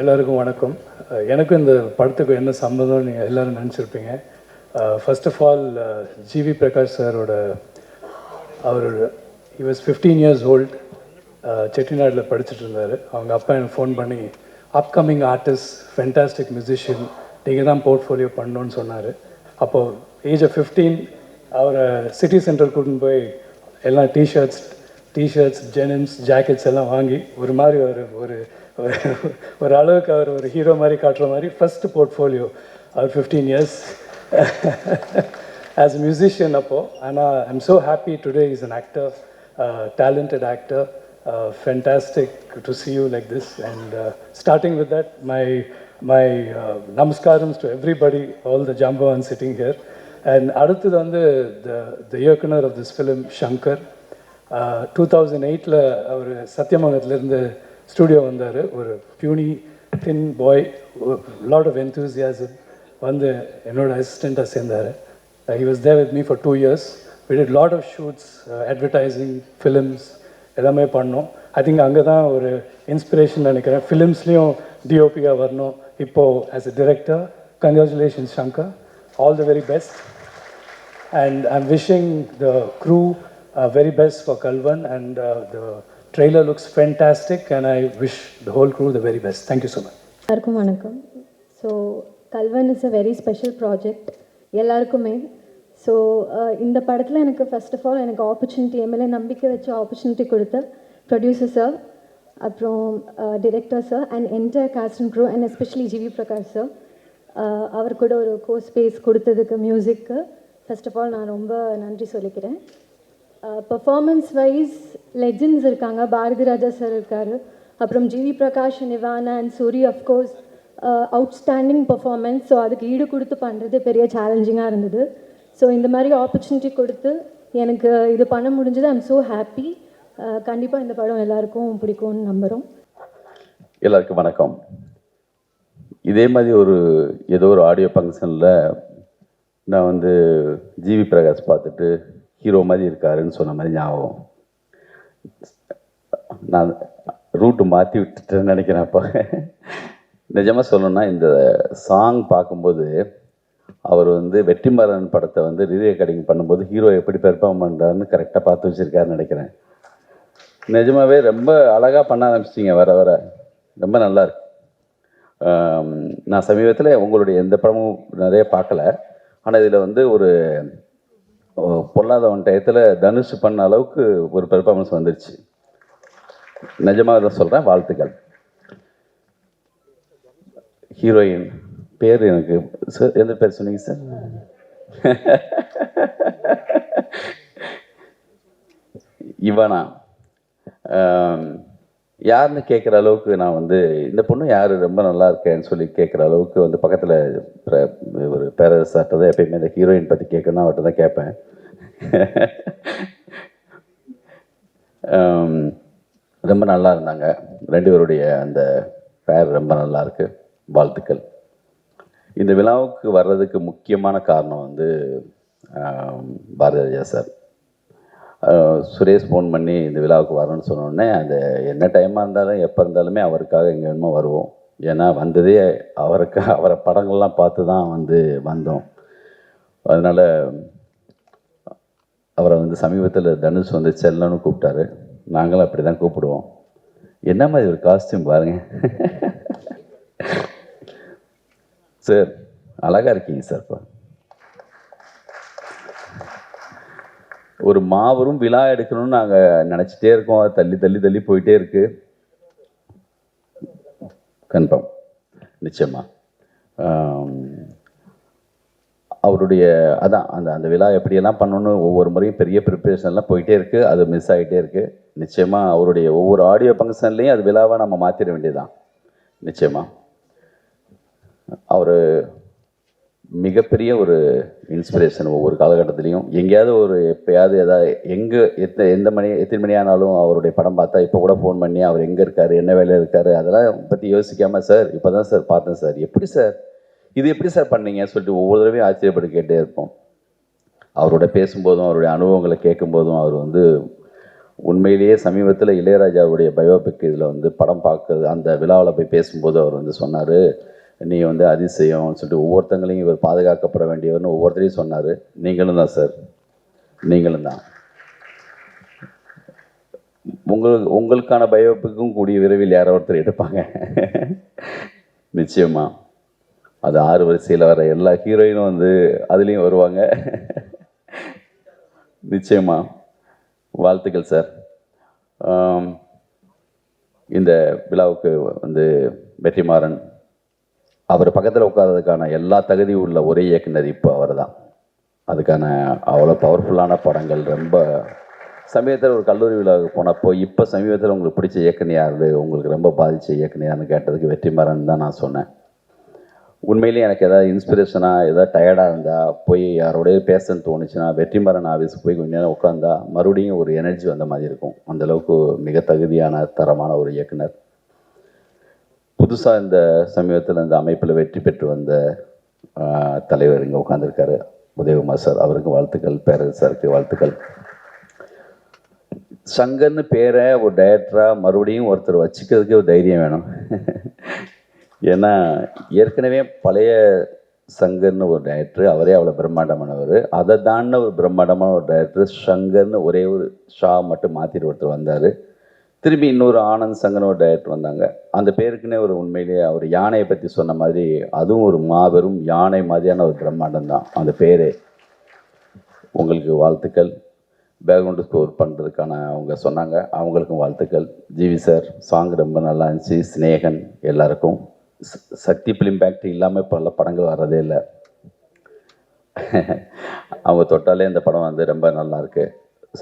எல்லாருக்கும் வணக்கம். எனக்கும் இந்த படத்துக்கு என்ன சம்மந்தம் நீங்கள் எல்லோரும் நினச்சிருப்பீங்க. First of all GV Prakash சாரோட அவரோட he was 15 years old. செட்டிநாட்டில் படிச்சுட்டு இருந்தார். அவங்க அப்பா எனக்கு ஃபோன் பண்ணி அப்கமிங் ஆர்டிஸ்ட், ஃபென்டாஸ்டிக் மியூசிஷியன், நீங்கள் தான் போர்ட்ஃபோலியோ பண்ணணுன்னு சொன்னார். அப்போது ஏஜ் ஆஃப் 15 அவரை சிட்டி சென்டர் கூட்டின்னு போய் எல்லாம் டிஷர்ட்ஸ் ஜெனிம்ஸ் ஜாக்கெட்ஸ் எல்லாம் வாங்கி ஒரு மாதிரி ஒரு ஒரு அளவுக்கு அவர் ஒரு ஹீரோ மாதிரி காட்டுற மாதிரி ஃபஸ்ட்டு போர்ட்ஃபோலியோ அவர் 15 இயர்ஸ் ஆஸ் அ மியூசிஷியன் அப்போது. ஆனால் I am so happy today is an actor, talented actor, fantastic to see you like this. And starting with that, my namaskarams to everybody, all the Jambavans sitting here. And அடுத்தது வந்து the இயக்குனர் of this film, Shankar. 2008 அவர் சத்தியமங்கலத்துலேருந்து studio வந்தார். ஒரு puny thin boy, lot of enthusiasm வந்து என்னோட அசிஸ்டண்ட்டாக சேர்ந்தார். He was there with me for 2 years. We did lot of shoots, advertising, films எல்லாமே பண்ணோம். ஐ திங்க் அங்கே தான் ஒரு இன்ஸ்பிரேஷன் நினைக்கிறேன். ஃபிலிம்ஸ்லேயும் டிஓபியாக வரணும். இப்போது as a director, congratulations Shankar, all the very best. And I'm wishing the crew very best for Kalvan, and the trailer looks fantastic, and I wish the whole crew the very best. Thank you so much. எல்லாருக்கும் வணக்கம். So Kalvan is a very special project எல்லாருக்குமே. So இந்த படத்தில் எனக்கு first of all எனக்கு opportunity, எம்எல்ஏ நம்பிக்கை வச்சு ஆப்பர்ச்சுனிட்டி கொடுத்த ப்ரொடியூசர் சார், அப்புறம் director sir and entire cast and crew, and especially GV Prakash sir, அவர் கூட ஒரு ஸ்பேஸ் கொடுத்ததுக்கு மியூசிக்கு ஃபர்ஸ்ட் ஆஃப் ஆல் நான் ரொம்ப நன்றி சொல்லிக்கிறேன். பர்ஃபார்மன்ஸ் வைஸ் லெஜெண்ட்ஸ் இருக்காங்க. பாரதி ராஜா சார் இருக்கார், அப்புறம் ஜிவி பிரகாஷ், நிவானா and Soori, of course outstanding performance. So அதுக்கு ஈடு கொடுத்து பண்ணுறது பெரிய சேலஞ்சிங்காக இருந்தது. ஸோ இந்த மாதிரி ஆப்பர்ச்சுனிட்டி கொடுத்து எனக்கு இது பண்ண முடிஞ்சது. ஐ எம் ஸோ ஹாப்பி. கண்டிப்பாக இந்த படம் எல்லாருக்கும் பிடிக்கும்னு நம்புகிறோம். எல்லாருக்கும் வணக்கம். இதே மாதிரி ஏதோ ஒரு ஆடியோ ஃபங்க்ஷனில் நான் வந்து ஜிவி பிரகாஷ் பார்த்துட்டு ஹீரோ மாதிரி இருக்காருன்னு சொன்ன மாதிரி ஞாபகம். நான் ரூட்டு மாற்றி விட்டுட்டேன்னு நினைக்கிறேன். அப்போ நிஜமாக சொல்லணும்னா இந்த சாங் பார்க்கும்போது அவர் வந்து வெற்றிமாறன் படத்தை வந்து ரீரெக்கார்டிங் பண்ணும்போது ஹீரோ எப்படி பெர்ஃபார்ம் பண்ணுறாருன்னு கரெக்டாக பார்த்து வச்சுருக்காருன்னு நினைக்கிறேன். நிஜமாகவே ரொம்ப அழகாக பண்ண ஆரம்பிச்சிட்டிங்க. வர வர ரொம்ப நல்லாயிருக்கு. நான் சமீபத்தில் உங்களுடைய எந்த படமும் நிறைய பார்க்கல, ஆனால் இதில் வந்து ஒரு பொல்லாதவன் டயத்தில் தனுஷ் பண்ண அளவுக்கு ஒரு பெர்ஃபார்மன்ஸ் வந்துருச்சு. நிஜமாக தான் சொல்கிறேன். வாழ்த்துக்கள். ஹீரோயின் பேர் எனக்கு சார் எந்த பேர் சொன்னீங்க சார்? இவனா யாருன்னு கேட்குற அளவுக்கு நான் வந்து இந்த பொண்ணு யார் ரொம்ப நல்லா இருக்கேன்னு சொல்லி கேட்குற அளவுக்கு வந்து பக்கத்தில் ஒரு பேரரசார்ட்ட தான் எப்பயுமே இந்த ஹீரோயின் பற்றி கேட்கணும், அவர்கிட்ட தான் கேட்பேன். ரொம்ப நல்லா இருந்தாங்க ரெண்டு பேருடைய அந்த பேர் ரொம்ப நல்லா இருக்கு. வாழ்த்துக்கள். இந்த விழாவுக்கு வர்றதுக்கு முக்கியமான காரணம் வந்து பாரதிராஜா சார். சுரேஷ் ஃபோன் பண்ணி இந்த விழாவுக்கு வரணும்னு சொன்னோடனே அந்த என்ன டைமாக இருந்தாலும் எப்போ இருந்தாலுமே அவருக்காக எங்கே வேணுமோ வருவோம். ஏன்னா வந்ததே அவரை படங்கள்லாம் பார்த்து தான் வந்தோம். அதனால் அவரை வந்து சமீபத்தில் தனுஷ் வந்து செல்லன்னு கூப்பிட்டாரு. நாங்களும் அப்படி தான் கூப்பிடுவோம். என்ன மாதிரி ஒரு காஸ்டியூம் பாருங்க சார், அழகாக இருக்கீங்க சார். இப்போ ஒரு மாபெரும் விழா எடுக்கணும்னு நாங்கள் நினச்சிட்டே இருக்கோம். அது தள்ளி போயிட்டே இருக்கு. கன்ஃபார்ம், நிச்சயமாக அவருடைய அதான் அந்த விழா எப்படியெல்லாம் பண்ணணும்னு ஒவ்வொரு முறையும் பெரிய ப்ரிப்பரேஷன்லாம் போயிட்டே இருக்குது. அது மிஸ் ஆகிட்டே இருக்குது. நிச்சயமாக அவருடைய ஒவ்வொரு ஆடியோ ஃபங்க்ஷன்லேயும் அது விழாவாக நம்ம மாற்றிட வேண்டியதுதான். நிச்சயமாக அவர் மிகப்பெரிய ஒரு இன்ஸ்பிரேஷன். ஒவ்வொரு காலகட்டத்துலேயும் எங்கேயாவது எப்போயாவது எத்தனை மணி ஆனாலும் அவருடைய படம் பார்த்தா இப்போ கூட ஃபோன் பண்ணி அவர் எங்கே இருக்கார், என்ன வேலையில் இருக்கார், அதெல்லாம் பற்றி யோசிக்காமல் சார் இப்போ தான் சார் பார்த்தேன் சார், எப்படி சார் இது எப்படி சார் பண்ணீங்க சொல்லிட்டு ஒவ்வொரு தடவையும் ஆச்சரியப்பட்டு கேட்டே இருப்போம். அவரோட பேசும்போதும் அவருடைய அனுபவங்களை கேட்கும்போதும் அவர் வந்து உண்மையிலேயே சமீபத்தில் இளையராஜாவுடைய பயோபிக் இதில் வந்து படம் பார்க்குறது அந்த விழாவில் போய் பேசும்போது அவர் வந்து சொன்னார், நீ வந்து அதிசயம்னு சொல்லிட்டு ஒவ்வொருத்தங்களையும் இவர் பாதுகாக்கப்பட வேண்டியவர்னு ஒவ்வொருத்தரையும் சொன்னார். நீங்களும் தான் சார், நீங்களும் தான். உங்களுக்கான பயோபிக்கும் கூடிய விரைவில் யாரோ ஒருத்தர் எடுப்பாங்க. நிச்சயமாக அது 6 வரிசையில் வர எல்லா ஹீரோயினும் வந்து அதுலேயும் வருவாங்க. நிச்சயமாக வாழ்த்துக்கள் சார். இந்த விழாவுக்கு வந்து வெற்றிமாறன் அவர் பக்கத்தில் உட்கார்றதுக்கான எல்லா தகுதியும் உள்ள ஒரே இயக்குனர் இப்போ அவர் தான். அதுக்கான அவ்வளோ பவர்ஃபுல்லான படங்கள் ரொம்ப சமீபத்தில் ஒரு கல்லூரி விழாவுக்கு போனப்போ, இப்போ சமீபத்தில் உங்களுக்கு பிடிச்ச இயக்குனர் யார், உங்களுக்கு ரொம்ப பாதித்த இயக்குனர்னு கேட்டதுக்கு வெற்றிமாறன் தான் நான் சொன்னேன். உண்மையிலேயே எனக்கு எதாவது இன்ஸ்பிரேஷனாக எதாவது டயர்டாக இருந்தால் போய் யாரோடய பேசன்னு தோணுச்சுன்னா வெற்றிமாறன் ஆஃபீஸுக்கு போய் கொஞ்சம் நேரம் உட்காந்தா மறுபடியும் ஒரு எனர்ஜி வந்த மாதிரி இருக்கும். அந்தளவுக்கு மிக தகுதியான தரமான ஒரு இயக்குனர். புதுசாக இந்த சமீபத்தில் இந்த அமைப்பில் வெற்றி பெற்று வந்த தலைவர் இங்கே உட்காந்துருக்காரு உதயகுமார் சார், அவருக்கு வாழ்த்துக்கள். பேரரசு சாருக்கு வாழ்த்துக்கள். சங்கர்னு பேரை ஒரு டைரக்டராக மறுபடியும் ஒருத்தர் வச்சுக்கிறதுக்கே ஒரு தைரியம் வேணும். ஏன்னா ஏற்கனவே பழைய சங்கர்னு ஒரு டைரக்டர், அவரே அவ்வளோ பிரம்மாண்டமானவர். அதை தாண்டின ஒரு பிரம்மாண்டமான ஒரு டைரக்டர் சங்கர்னு ஒரே ஒரு ஷா மட்டும் மாற்றிட்டு ஒருத்தர் வந்தார். திரும்பி இன்னொரு ஆனந்த் சங்கர்னு ஒரு டைரக்டர் வந்தாங்க. அந்த பேருக்குன்னே ஒரு உண்மையிலேயே அவர் யானையை பற்றி சொன்ன மாதிரி அதுவும் ஒரு மாபெரும் யானை மாதிரியான ஒரு பிரம்மாண்டம் தான் அந்த பேரே. உங்களுக்கு வாழ்த்துக்கள். பேக்ரவுண்டு ஸ்கோர் பண்ணுறதுக்கான அவங்க சொன்னாங்க, அவங்களுக்கும் வாழ்த்துக்கள். ஜிவி சார் சாங் ரொம்ப நல்லா இருந்துச்சு. ஸ்னேகன் எல்லாருக்கும். சக்தி ஃபிலிம் ஃபேக்ட்ரி இல்லாமல் இப்போ நல்ல படங்கள் வர்றதே இல்லை. அவங்க தொட்டாலே இந்த படம் வந்து ரொம்ப நல்லாயிருக்கு.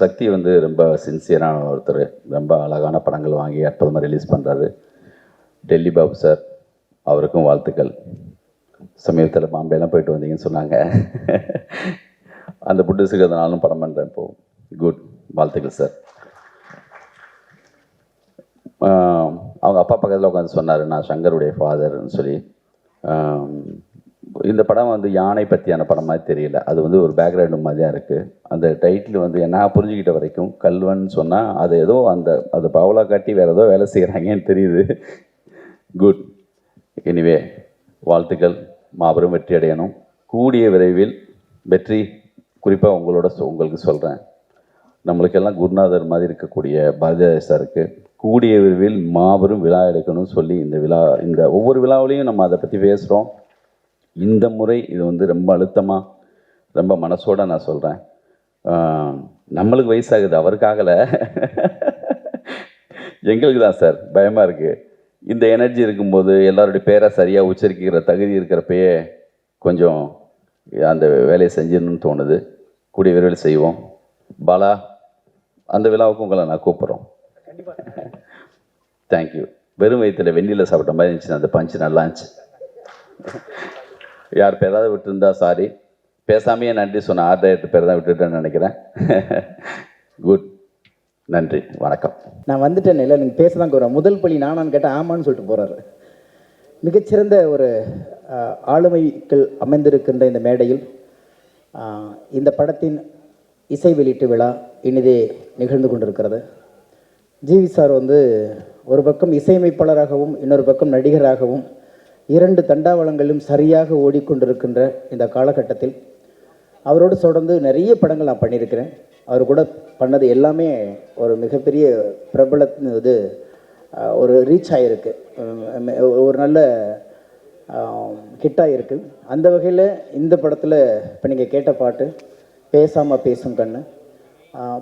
சக்தி வந்து ரொம்ப சின்சியரான ஒருத்தர், ரொம்ப அழகான படங்கள் வாங்கி அற்புதமாக ரிலீஸ் பண்ணுறாரு. டெல்லி பாபு சார், அவருக்கும் வாழ்த்துக்கள். சமீபத்தில் பாம்பேலாம் போயிட்டு வந்தீங்கன்னு சொன்னாங்க. அந்த புட்டுஸுக்கு அதை நானும் படம் பண்ணுறேன் இப்போது. குட், வாழ்த்துக்கள் சார். அவங்க அப்பா பக்கத்தில் உட்காந்து சொன்னார், நான் சங்கருடைய ஃபாதர்னு சொல்லி. இந்த படம் வந்து யானை பற்றியான படம் மாதிரி தெரியல, அது வந்து ஒரு பேக்ரவுண்டு மாதிரி தான் இருக்குது. அந்த டைட்டில் வந்து நான் புரிஞ்சுக்கிட்ட வரைக்கும் கல்வன் சொன்னால் அது ஏதோ அது பவலாக காட்டி வேறு ஏதோ வேலை செய்கிறாங்கன்னு தெரியுது. குட். எனிவே வாழ்த்துக்கள், மாபெரும் வெற்றி அடையணும். கூடிய விரைவில் வெற்றி, குறிப்பாக உங்களுக்கு சொல்கிறேன், நம்மளுக்கெல்லாம் குருநாதர் மாதிரி இருக்கக்கூடிய பாரதிராஜா சாருக்கு கூடிய விரைவில் மாபெரும் விழா எடுக்கணும்னு சொல்லி இந்த ஒவ்வொரு விழாவிலையும் நம்ம அதை பற்றி பேசுகிறோம். இந்த முறை இது வந்து ரொம்ப அழுத்தமாக ரொம்ப மனசோடு நான் சொல்கிறேன். நம்மளுக்கு வயசாகுது, அவருக்காகலை, எங்களுக்கு தான் சார் பயமாக இருக்குது. இந்த எனர்ஜி இருக்கும்போது எல்லாருடைய பேரை சரியாக உச்சரிக்கிற தகுதி இருக்கிறப்பயே கொஞ்சம் அந்த வேலையை செஞ்சிடணும்னு தோணுது. கூடிய விரைவில் செய்வோம். பாலா, அந்த விழாவுக்கு உங்களை நான் கூப்பிட்றோம். தேங்க்யூ. வெறும் வயிற்றில் வெந்நில சாப்பிட்ட மாதிரி இருந்துச்சு, அந்த பஞ்சு நல்லா இருந்துச்சு. யார் பேராவது விட்டுருந்தா சாரி. பேசாமையே நன்றி சொன்ன 6 பேர் தான் விட்டுட்டேன்னு நினைக்கிறேன். குட், நன்றி, வணக்கம். நான் வந்துட்டேன். இல்லை, நீங்கள் பேச தான் போகிறேன். முதல் பள்ளி நானான்னு கேட்டால் ஆமான்னு சொல்லிட்டு போகிறாரு. மிகச்சிறந்த ஒரு ஆளுமைகள் அமைந்திருக்கின்ற இந்த மேடையில் இந்த படத்தின் இசை வெளியீட்டு விழா இனிதே நிகழ்ந்து கொண்டிருக்கிறது. ஜிவி சார் வந்து ஒரு பக்கம் இசையமைப்பாளராகவும் இன்னொரு பக்கம் நடிகராகவும் 2 தண்டாவளங்களும் சரியாக ஓடிக்கொண்டிருக்கின்ற இந்த காலகட்டத்தில் அவரோடு தொடர்ந்து நிறைய படங்கள் நான் பண்ணியிருக்கிறேன். அவர் கூட பண்ணது எல்லாமே ஒரு மிகப்பெரிய பிரபல இது ஒரு ரீச் ஆகிருக்கு, ஒரு நல்ல ஹிட்டாக இருக்குது. அந்த வகையில் இந்த படத்தில் இப்போ நீங்கள் கேட்ட பாட்டு பேசாமல் பேசும் கண்ணு,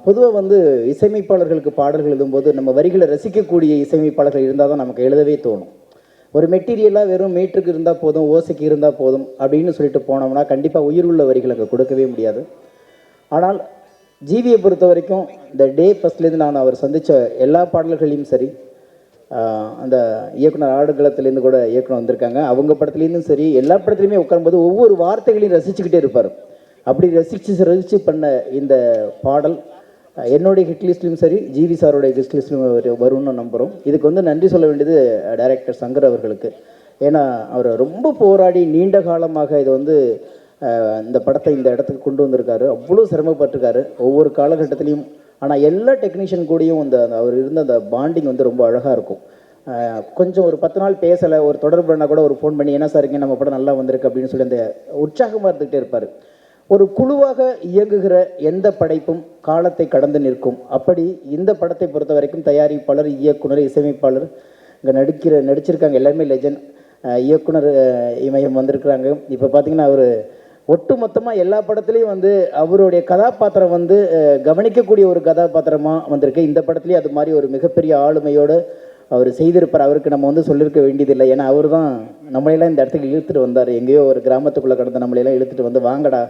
பொதுவாக வந்து இசையமைப்பாளர்களுக்கு பாடல்கள் எழுதும்போது நம்ம வரிகளை ரசிக்கக்கூடிய இசையமைப்பாளர்கள் இருந்தால் தான் நமக்கு எழுதவே தோணும். ஒரு மெட்டீரியலாக வெறும் மீட்டருக்கு இருந்தால் போதும், ஓசைக்கு இருந்தால் போதும் அப்படின்னு சொல்லிட்டு போனோம்னா கண்டிப்பாக உயிர் உள்ள வரிகளை அங்கே கொடுக்கவே முடியாது. ஆனால் ஜிவியை பொறுத்த வரைக்கும் இந்த டே ஃபஸ்ட்லேருந்து நான் அவர் சந்தித்த எல்லா பாடல்களையும் சரி, அந்த இயக்குனர் ஆடுகளத்துலேருந்து கூட இயக்குனர் வந்திருக்காங்க, அவங்க படத்துலேருந்தும் சரி, எல்லா படத்துலையுமே உட்காரும்போது ஒவ்வொரு வார்த்தைகளையும் ரசிச்சுக்கிட்டே இருப்பார். அப்படி ரசித்து பண்ண இந்த பாடல் என்னுடைய ஹிட் லிஸ்ட்லையும் சரி, ஜிவி சாரோடைய ஹிட் லிஸ்ட்லையும் வரும்னு நம்புகிறோம். இதுக்கு வந்து நன்றி சொல்ல வேண்டியது டைரக்டர் சங்கர் அவர்களுக்கு. ஏன்னா அவர் ரொம்ப போராடி நீண்ட காலமாக இது வந்து இந்த படத்தை இந்த இடத்துக்கு கொண்டு வந்திருக்காரு. அவ்வளோ சிரமப்பட்டிருக்காரு. ஒவ்வொரு காலகட்டத்திலையும் ஆனால் எல்லா டெக்னீஷியன் கூடயும் அவர் இருந்த அந்த பாண்டிங் வந்து ரொம்ப அழகாக இருக்கும். கொஞ்சம் ஒரு 10 நாள் பேசலை, ஒரு தொடர்பு பண்ணால் கூட ஒரு ஃபோன் பண்ணி என்ன சார் இங்கே நம்ம படம் நல்லா வந்திருக்கு அப்படின்னு சொல்லி அந்த உற்சாகமாக இருந்துகிட்டே இருப்பார். ஒரு குழுவாக இயங்குகிற எந்த படைப்பும் காலத்தை கடந்து நிற்கும். அப்படி இந்த படத்தை பொறுத்த வரைக்கும் தயாரிப்பாளர், இயக்குனர், இசையமைப்பாளர் இங்கே நடிச்சிருக்காங்க எல்லாருமே லெஜண்ட். இயக்குனர் இமயம் வந்திருக்கிறாங்க. இப்போ பார்த்தீங்கன்னா அவர் ஒட்டு மொத்தமாக எல்லா படத்துலேயும் வந்து அவருடைய கதாபாத்திரம் வந்து கவனிக்கக்கூடிய ஒரு கதாபாத்திரமாக வந்திருக்கு. இந்த படத்துலேயும் அது மாதிரி ஒரு மிகப்பெரிய ஆளுமையோடு அவர் செய்திருப்பார். அவருக்கு நம்ம வந்து சொல்லியிருக்க வேண்டியதில்லை. ஏன்னா அவர் தான் நம்மளையெல்லாம் இந்த இடத்துக்கு இழுத்துட்டு வந்தார். எங்கேயோ ஒரு கிராமத்துக்குள்ளே கடந்த நம்மளையெல்லாம் இழுத்துட்டு வந்து வாங்கடா,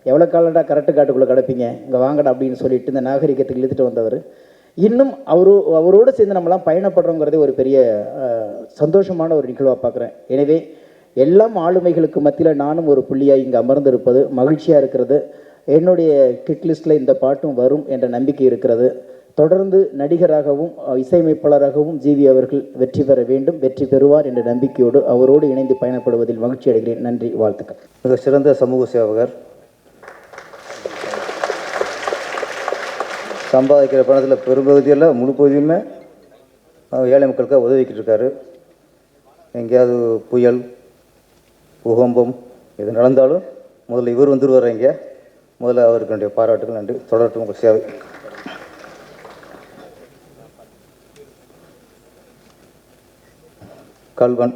எவ்வளோ காலடா கரெக்டு காட்டுக்குள்ளே கிடப்பீங்க, இங்கே வாங்கடா அப்படின்னு சொல்லிட்டு இந்த நாகரிகத்துக்கு இழுத்துட்டு வந்தவர். இன்னும் அவரோடு சேர்ந்து நம்மளாம் பயணப்படுறோங்கிறதே ஒரு பெரிய சந்தோஷமான ஒரு நிகழ்வாக பார்க்குறேன். எனவே எல்லாம் ஆளுமைகளுக்கு மத்தியில் நானும் ஒரு புள்ளியாக இங்கே அமர்ந்திருப்பது மகிழ்ச்சியாக இருக்கிறது. என்னுடைய கிட் லிஸ்ட்டில் இந்த பாட்டும் வரும் என்ற நம்பிக்கை இருக்கிறது. தொடர்ந்து நடிகராகவும் இசையமைப்பாளராகவும் ஜிவி அவர்கள் வெற்றி பெற வேண்டும், வெற்றி பெறுவார் என்ற நம்பிக்கையோடு அவரோடு இணைந்து பயணப்படுவதில் மகிழ்ச்சி அடைகிறேன். நன்றி, வாழ்த்துக்கள். மிக சிறந்த சமூக சேவகர். சம்பாதிக்கிற பணத்தில் பெரும்பகுதியில் முழு பகுதியுமே ஏழை மக்களுக்காக உதவிக்கிட்டு இருக்காரு. எங்கேயாவது புயல், பூகம்பம் எது நடந்தாலும் முதல்ல இவர் வந்துடுவார். இங்கே முதல்ல அவருக்கு என்னுடைய பாராட்டுகள். நன்றி. தொடரட்டும் உங்கள் சேவை. கல்வன்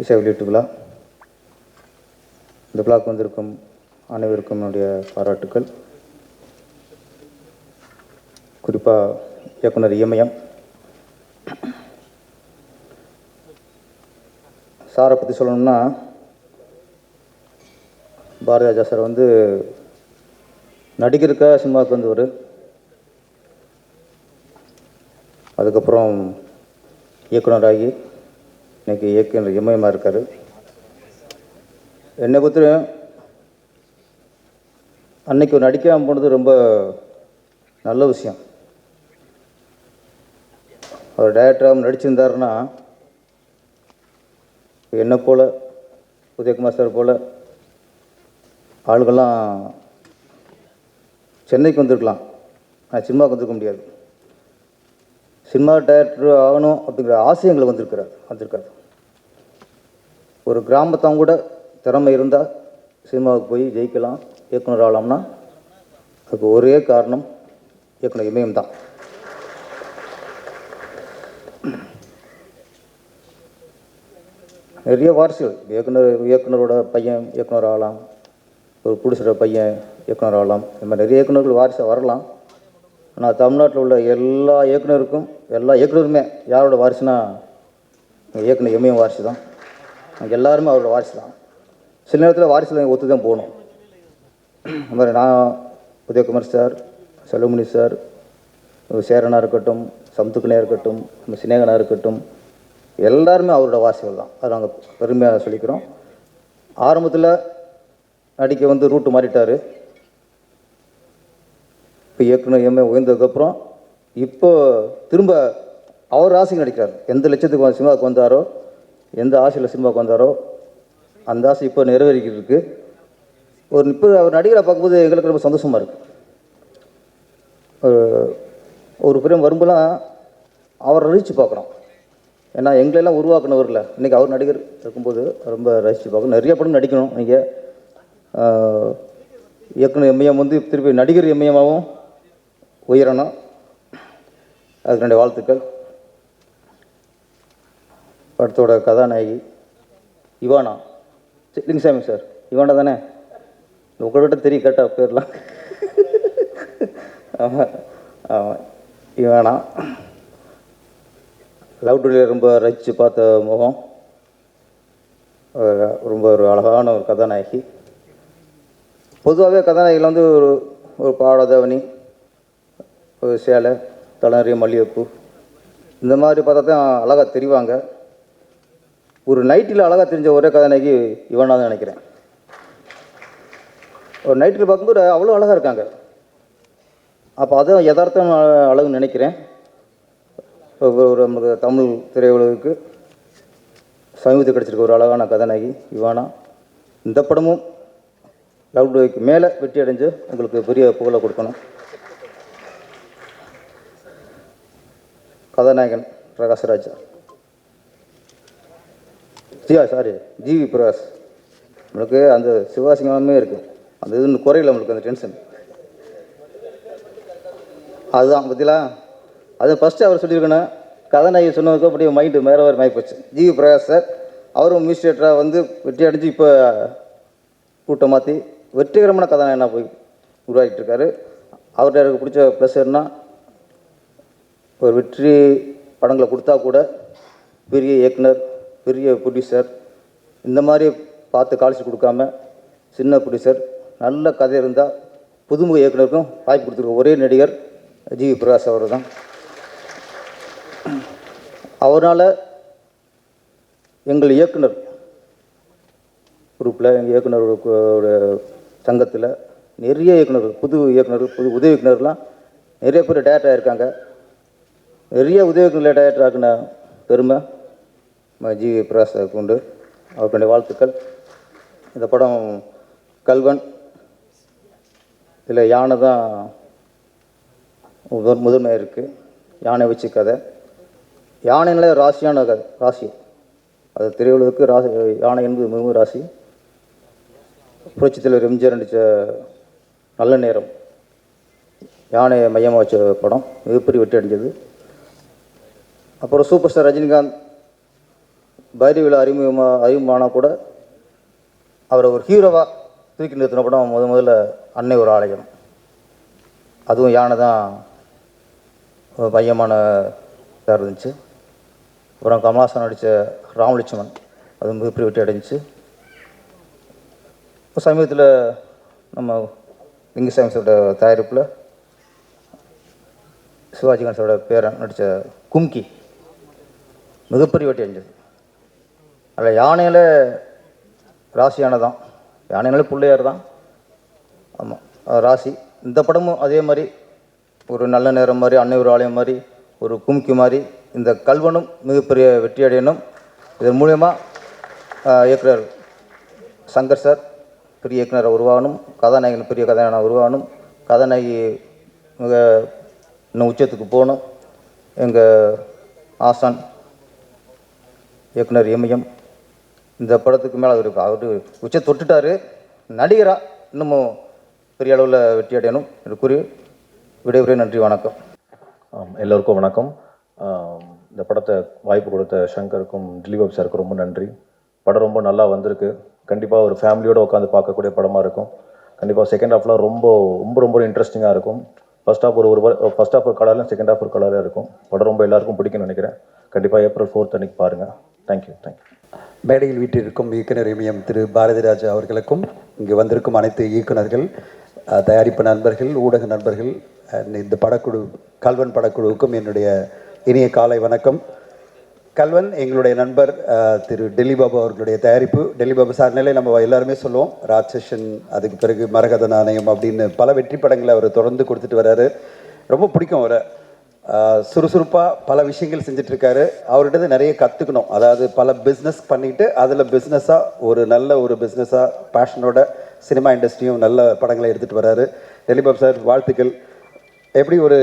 இசை வெளியீட்டு விழா. இந்த விழாக்கு வந்திருக்கும் அனைவருக்கும் என்னுடைய பாராட்டுக்கள். குறிப்பாக இயக்குனர் இமயம் சாரை பற்றி சொல்லணும்னா, பாரதிராஜா சார் வந்து நடிகருக்காக சினிமாவுக்கு வந்தவர். அதுக்கப்புறம் இயக்குனராகி இன்றைக்கி இயக்குனர் இமயமாக இருக்கார். என்னை பொறுத்தவரையும் அன்னைக்கு ஒரு நடிக்காமல் போனது ரொம்ப நல்ல விஷயம். அவர் டைரக்டராக நடிச்சிருந்தாருன்னா என்னை போல், உதயகுமார் சார் போல் ஆளுகள்லாம் சென்னைக்கு வந்திருக்கலாம், ஆனால் சினிமாவுக்கு வந்திருக்க முடியாது. சினிமா டைரக்டர் ஆகணும் அப்படிங்கிற ஆசையங்களை வந்திருக்காரு. ஒரு கிராமத்தான் கூட திறமை இருந்தால் சினிமாவுக்கு போய் ஜெயிக்கலாம், இயக்குனர் ஆகலாம்னா அதுக்கு ஒரே காரணம் இயக்குனர் இமயம் தான். நிறைய வாரிசுகள், இயக்குனரோட பையன் இயக்குனர் ஆகலாம், ஒரு ப்ரொடியூசரோட பையன் இயக்குனர் ஆகலாம். இந்த மாதிரி நிறைய இயக்குனர்கள் வாரிசாக வரலாம். ஆனால் தமிழ்நாட்டில் உள்ள எல்லா இயக்குனருமே யாரோட வாரிசுனா இயக்குனர் இமயம் வாரிசு தான். எல்லாருமே அவரோட வாரிசு தான். சில நேரத்தில் வாரிசில் ஒத்து தான் போகணும். அது மாதிரி நான், உதயகுமார் சார், செல்வமணி சார், சேரனாக இருக்கட்டும், சமுத்துக்கனையாக இருக்கட்டும், சினேகனாக இருக்கட்டும், எல்லாருமே அவரோட வாரிசுகள் தான். அதை நாங்கள் பெருமையாக சொல்லிக்கிறோம். ஆரம்பத்தில் நடிக்க வந்து ரூட்டு மாறிட்டார். இப்போ இயக்குனர் இமயம் உயர்ந்ததுக்கப்புறம் இப்போ திரும்ப அவர் ஆசைக்கு நடிக்கிறார். எந்த லட்சத்துக்கு சினிமாவுக்கு வந்தாரோ, எந்த ஆசையில் சினிமாவுக்கு வந்தாரோ அந்த ஆசை இப்போ நிறைவேறிக்கிட்டு இருக்கு. இப்போ அவர் நடிகரை பார்க்கும்போது எங்களுக்கு ரொம்ப சந்தோஷமாக இருக்குது. ஒரு பிரியம் வரும்போதெல்லாம் அவரை ரசித்து பார்க்குறோம். ஏன்னா எங்களெல்லாம் உருவாக்குனவரில் இன்றைக்கி அவர் நடிகர் இருக்கும்போது ரொம்ப ரசித்து பார்க்கணும். நிறைய படம் நடிக்கணும். நீங்கள் இயக்குனர் இமயம் வந்து திருப்பி நடிகர் இமயமாகவும் உயரணும். அதுக்கு என்னுடைய வாழ்த்துக்கள். படத்தோட கதாநாயகி இவானா, லிங்கசாமி சார், இவானா தானே? உங்கள்கிட்ட தெரியும் கேட்டால் பேர்லாம். ஆமாம் ஆமாம், இவானா லவ் டுடேல ரொம்ப ரசித்து பார்த்த முகம், ரொம்ப ஒரு அழகான ஒரு கதாநாயகி. பொதுவாகவே கதாநாயகியில் வந்து ஒரு பாவாடை, ஒரு சேலை, தலை நிறைய மல்லிகைப்பூ, இந்த மாதிரி பார்த்தா தான் அழகாக தெரிவாங்க. ஒரு நைட்டில் அழகாக தெரிஞ்ச ஒரே கதாநாயகி இவனா தான் நினைக்கிறேன். ஒரு நைட்டில் பார்க்கும்போது அவ்வளோ அழகாக இருக்காங்க. அப்போ அதுவும் யதார்த்தம் அழகுன்னு நினைக்கிறேன். ஒரு நமக்கு தமிழ் திரையுலகுக்கு சமீபத்தில் கிடச்சிருக்க ஒரு அழகான கதாநாயகி இவானா. இந்த படமும் லவ் டுடேக்கு மேலே வெற்றி அடைஞ்சு உங்களுக்கு பெரிய புகழை கொடுக்கணும். கதாநாயகன் பிரகாஷ்ராஜ், ஜிவி பிரகாஷ். நம்மளுக்கு அந்த சிவாசிங்கமே இருக்குது, அந்த இது இன்னும் குறையில நம்மளுக்கு அந்த டென்ஷன். அதுதான் பற்றிலாம் அது ஃபஸ்ட்டு அவர் சொல்லியிருக்கணும். கதாநாயகி சொன்னதுக்கு அப்படியே மைண்டு வேறு மாறி போச்சு. ஜிவி பிரகாஷ் சார் அவரும் மியூசியேட்டராக வந்து வெற்றி அடைஞ்சு இப்போ கூட்டம் மாற்றி வெற்றிகரமான கதாநாயகனாக போய் உருவாக்கிட்டு இருக்காரு. அவர்கிட்ட எனக்கு பிடிச்ச ப்ளஸ் என்ன, ஒரு வெற்றி படங்களை கொடுத்தா கூட பெரிய இயக்குனர், பெரிய ப்ரொடியூசர் இந்த மாதிரி பார்த்து காலிச்சு கொடுக்காம சின்ன ப்ரொடியூசர், நல்ல கதை இருந்தால் புதுமுக இயக்குனருக்கும் வாய்ப்பு கொடுத்துருக்க ஒரே நடிகர் ஜிவி பிரகாஷ் அவர் தான். அவரால் எங்கள் இயக்குனர் குரூப்பில், எங்கள் இயக்குனரோட சங்கத்தில் நிறைய இயக்குனர், புது உதவி இயக்குனர்லாம் நிறைய பேர் டேரக்டர் இருக்காங்க. நிறைய உதவி இயக்குனர் டேரக்டர் ஆக்கின பெருமை ஜிவி பிரகாஷ் உண்டு. அவருடைய வாழ்த்துக்கள். இந்த படம் கல்வன், இதில் யானை தான் முதன்மையாக இருக்குது. யானை வச்சு கதை, யானைனாலே ராசியான கதை, ராசி அது திரையுலகுக்கு யானை என்பது மிகவும் ராசி. புரட்சித் தலைவர் எம்ஜிஆர் நடித்த நல்ல நேரம் யானையை மையமாக வச்ச படம் மிகப்பெரிய வெற்றி அடைஞ்சது. அப்புறம் சூப்பர் ஸ்டார் ரஜினிகாந்த் பைரவியில் அறிமுகமானால் கூட அவரை ஒரு ஹீரோவாக தூக்கி நிறுத்தின படம் முதல்ல அன்னை ஒரு ஆலயம், அதுவும் யானை தான் மையமான இதாக இருந்துச்சு. அப்புறம் கமல்ஹாசன் நடித்த ராமலட்சுமன் அது மிகப்பெரிய வெற்றி அடைஞ்சிச்சு. இப்போ சமீபத்தில் நம்ம லிங்குசாமி சாரோட தயாரிப்பில் சிவாஜி கணேசோட பேரன் நடித்த கும்கி மிகப்பெரிய வெற்றி அடைஞ்சது. அதில் யானையில் ராசியான தான், யானைனாலே பிள்ளையார் தான். ஆமாம், ராசி. இந்த படமும் அதே மாதிரி ஒரு நல்ல நேரம் மாதிரி, அன்னை ஒரு ஆலயம் மாதிரி, ஒரு கும்கி மாதிரி இந்த கல்வனும் மிகப்பெரிய வெற்றி அடையணும். இதன் மூலயமா இயக்குனர் சங்கர் சார் பெரிய இயக்குனராக உருவாகணும், கதாநாயகன் பெரிய கதாநாயகனாக உருவாகணும், கதாநாயகி மிக இன்னும் உச்சத்துக்கு போகணும். எங்கள் ஆசான் இயக்குனர் எம்எம் இந்த படத்துக்கு மேலே அவர் உச்ச தொட்டுட்டார். நடிகராக இன்னமும் பெரிய அளவில் வெற்றி அடையணும் என்று கூறி விடைபெறுகிறேன். நன்றி, வணக்கம். எல்லோருக்கும் வணக்கம். இந்த படத்தை வாய்ப்பு கொடுத்த சங்கருக்கும் திலீப் சாருக்கும் ரொம்ப நன்றி. படம் ரொம்ப நல்லா வந்திருக்கு. கண்டிப்பாக ஒரு ஃபேமிலியோடு உட்காந்து பார்க்கக்கூடிய படமாக இருக்கும். கண்டிப்பாக செகண்ட் ஹாஃப்லாம் ரொம்ப ரொம்ப ரொம்ப இன்ட்ரெஸ்டிங்காக இருக்கும். ஃபர்ஸ்ட் ஹாஃப் ஒரு கலரில், செகண்ட் ஹாஃப் ஒரு கலரில் இருக்கும். படம் ரொம்ப எல்லாருக்கும் பிடிக்கும்னு நினைக்கிறேன். கண்டிப்பாக April 4 அன்றைக்கி பாருங்கள். தேங்க்யூ. மேடையில் வீட்டிற்கும் இயக்குனர் எம்எம் திரு பாரதிராஜா அவர்களுக்கும், இங்கு வந்திருக்கும் அனைத்து இயக்குனர்கள், தயாரிப்பு நண்பர்கள், ஊடக நண்பர்கள், இந்த படக்குழு கல்வன் படக்குழுவுக்கும் என்னுடைய இனிய காலை வணக்கம். கல்வன் எங்களுடைய நண்பர் திரு டெல்லி பாபு அவர்களுடைய தயாரிப்பு. டெல்லி பாபு சார்னாலே நம்ம எல்லாருமே சொல்லுவோம், ராட்சசன், அதுக்கு பிறகு மரகத நாணயம் அப்படின்னு பல வெற்றி படங்களை அவர் தொடர்ந்து கொடுத்துட்டு வர்றாரு. ரொம்ப பிடிக்கும் அவரை. சுறுசுறுப்பாக பல விஷயங்கள் செஞ்சிட்ருக்காரு. அவர்கிட்ட நிறைய கற்றுக்கணும். அதாவது பல பிஸ்னஸ் பண்ணிவிட்டு அதில் பிஸ்னஸாக ஒரு நல்ல ஒரு பிஸ்னஸாக பேஷனோட சினிமா இண்டஸ்ட்ரியும் நல்ல படங்களை எடுத்துகிட்டு வர்றாரு. டெல்லி பாபு சார், வாழ்த்துக்கள். எப்படி ஒரு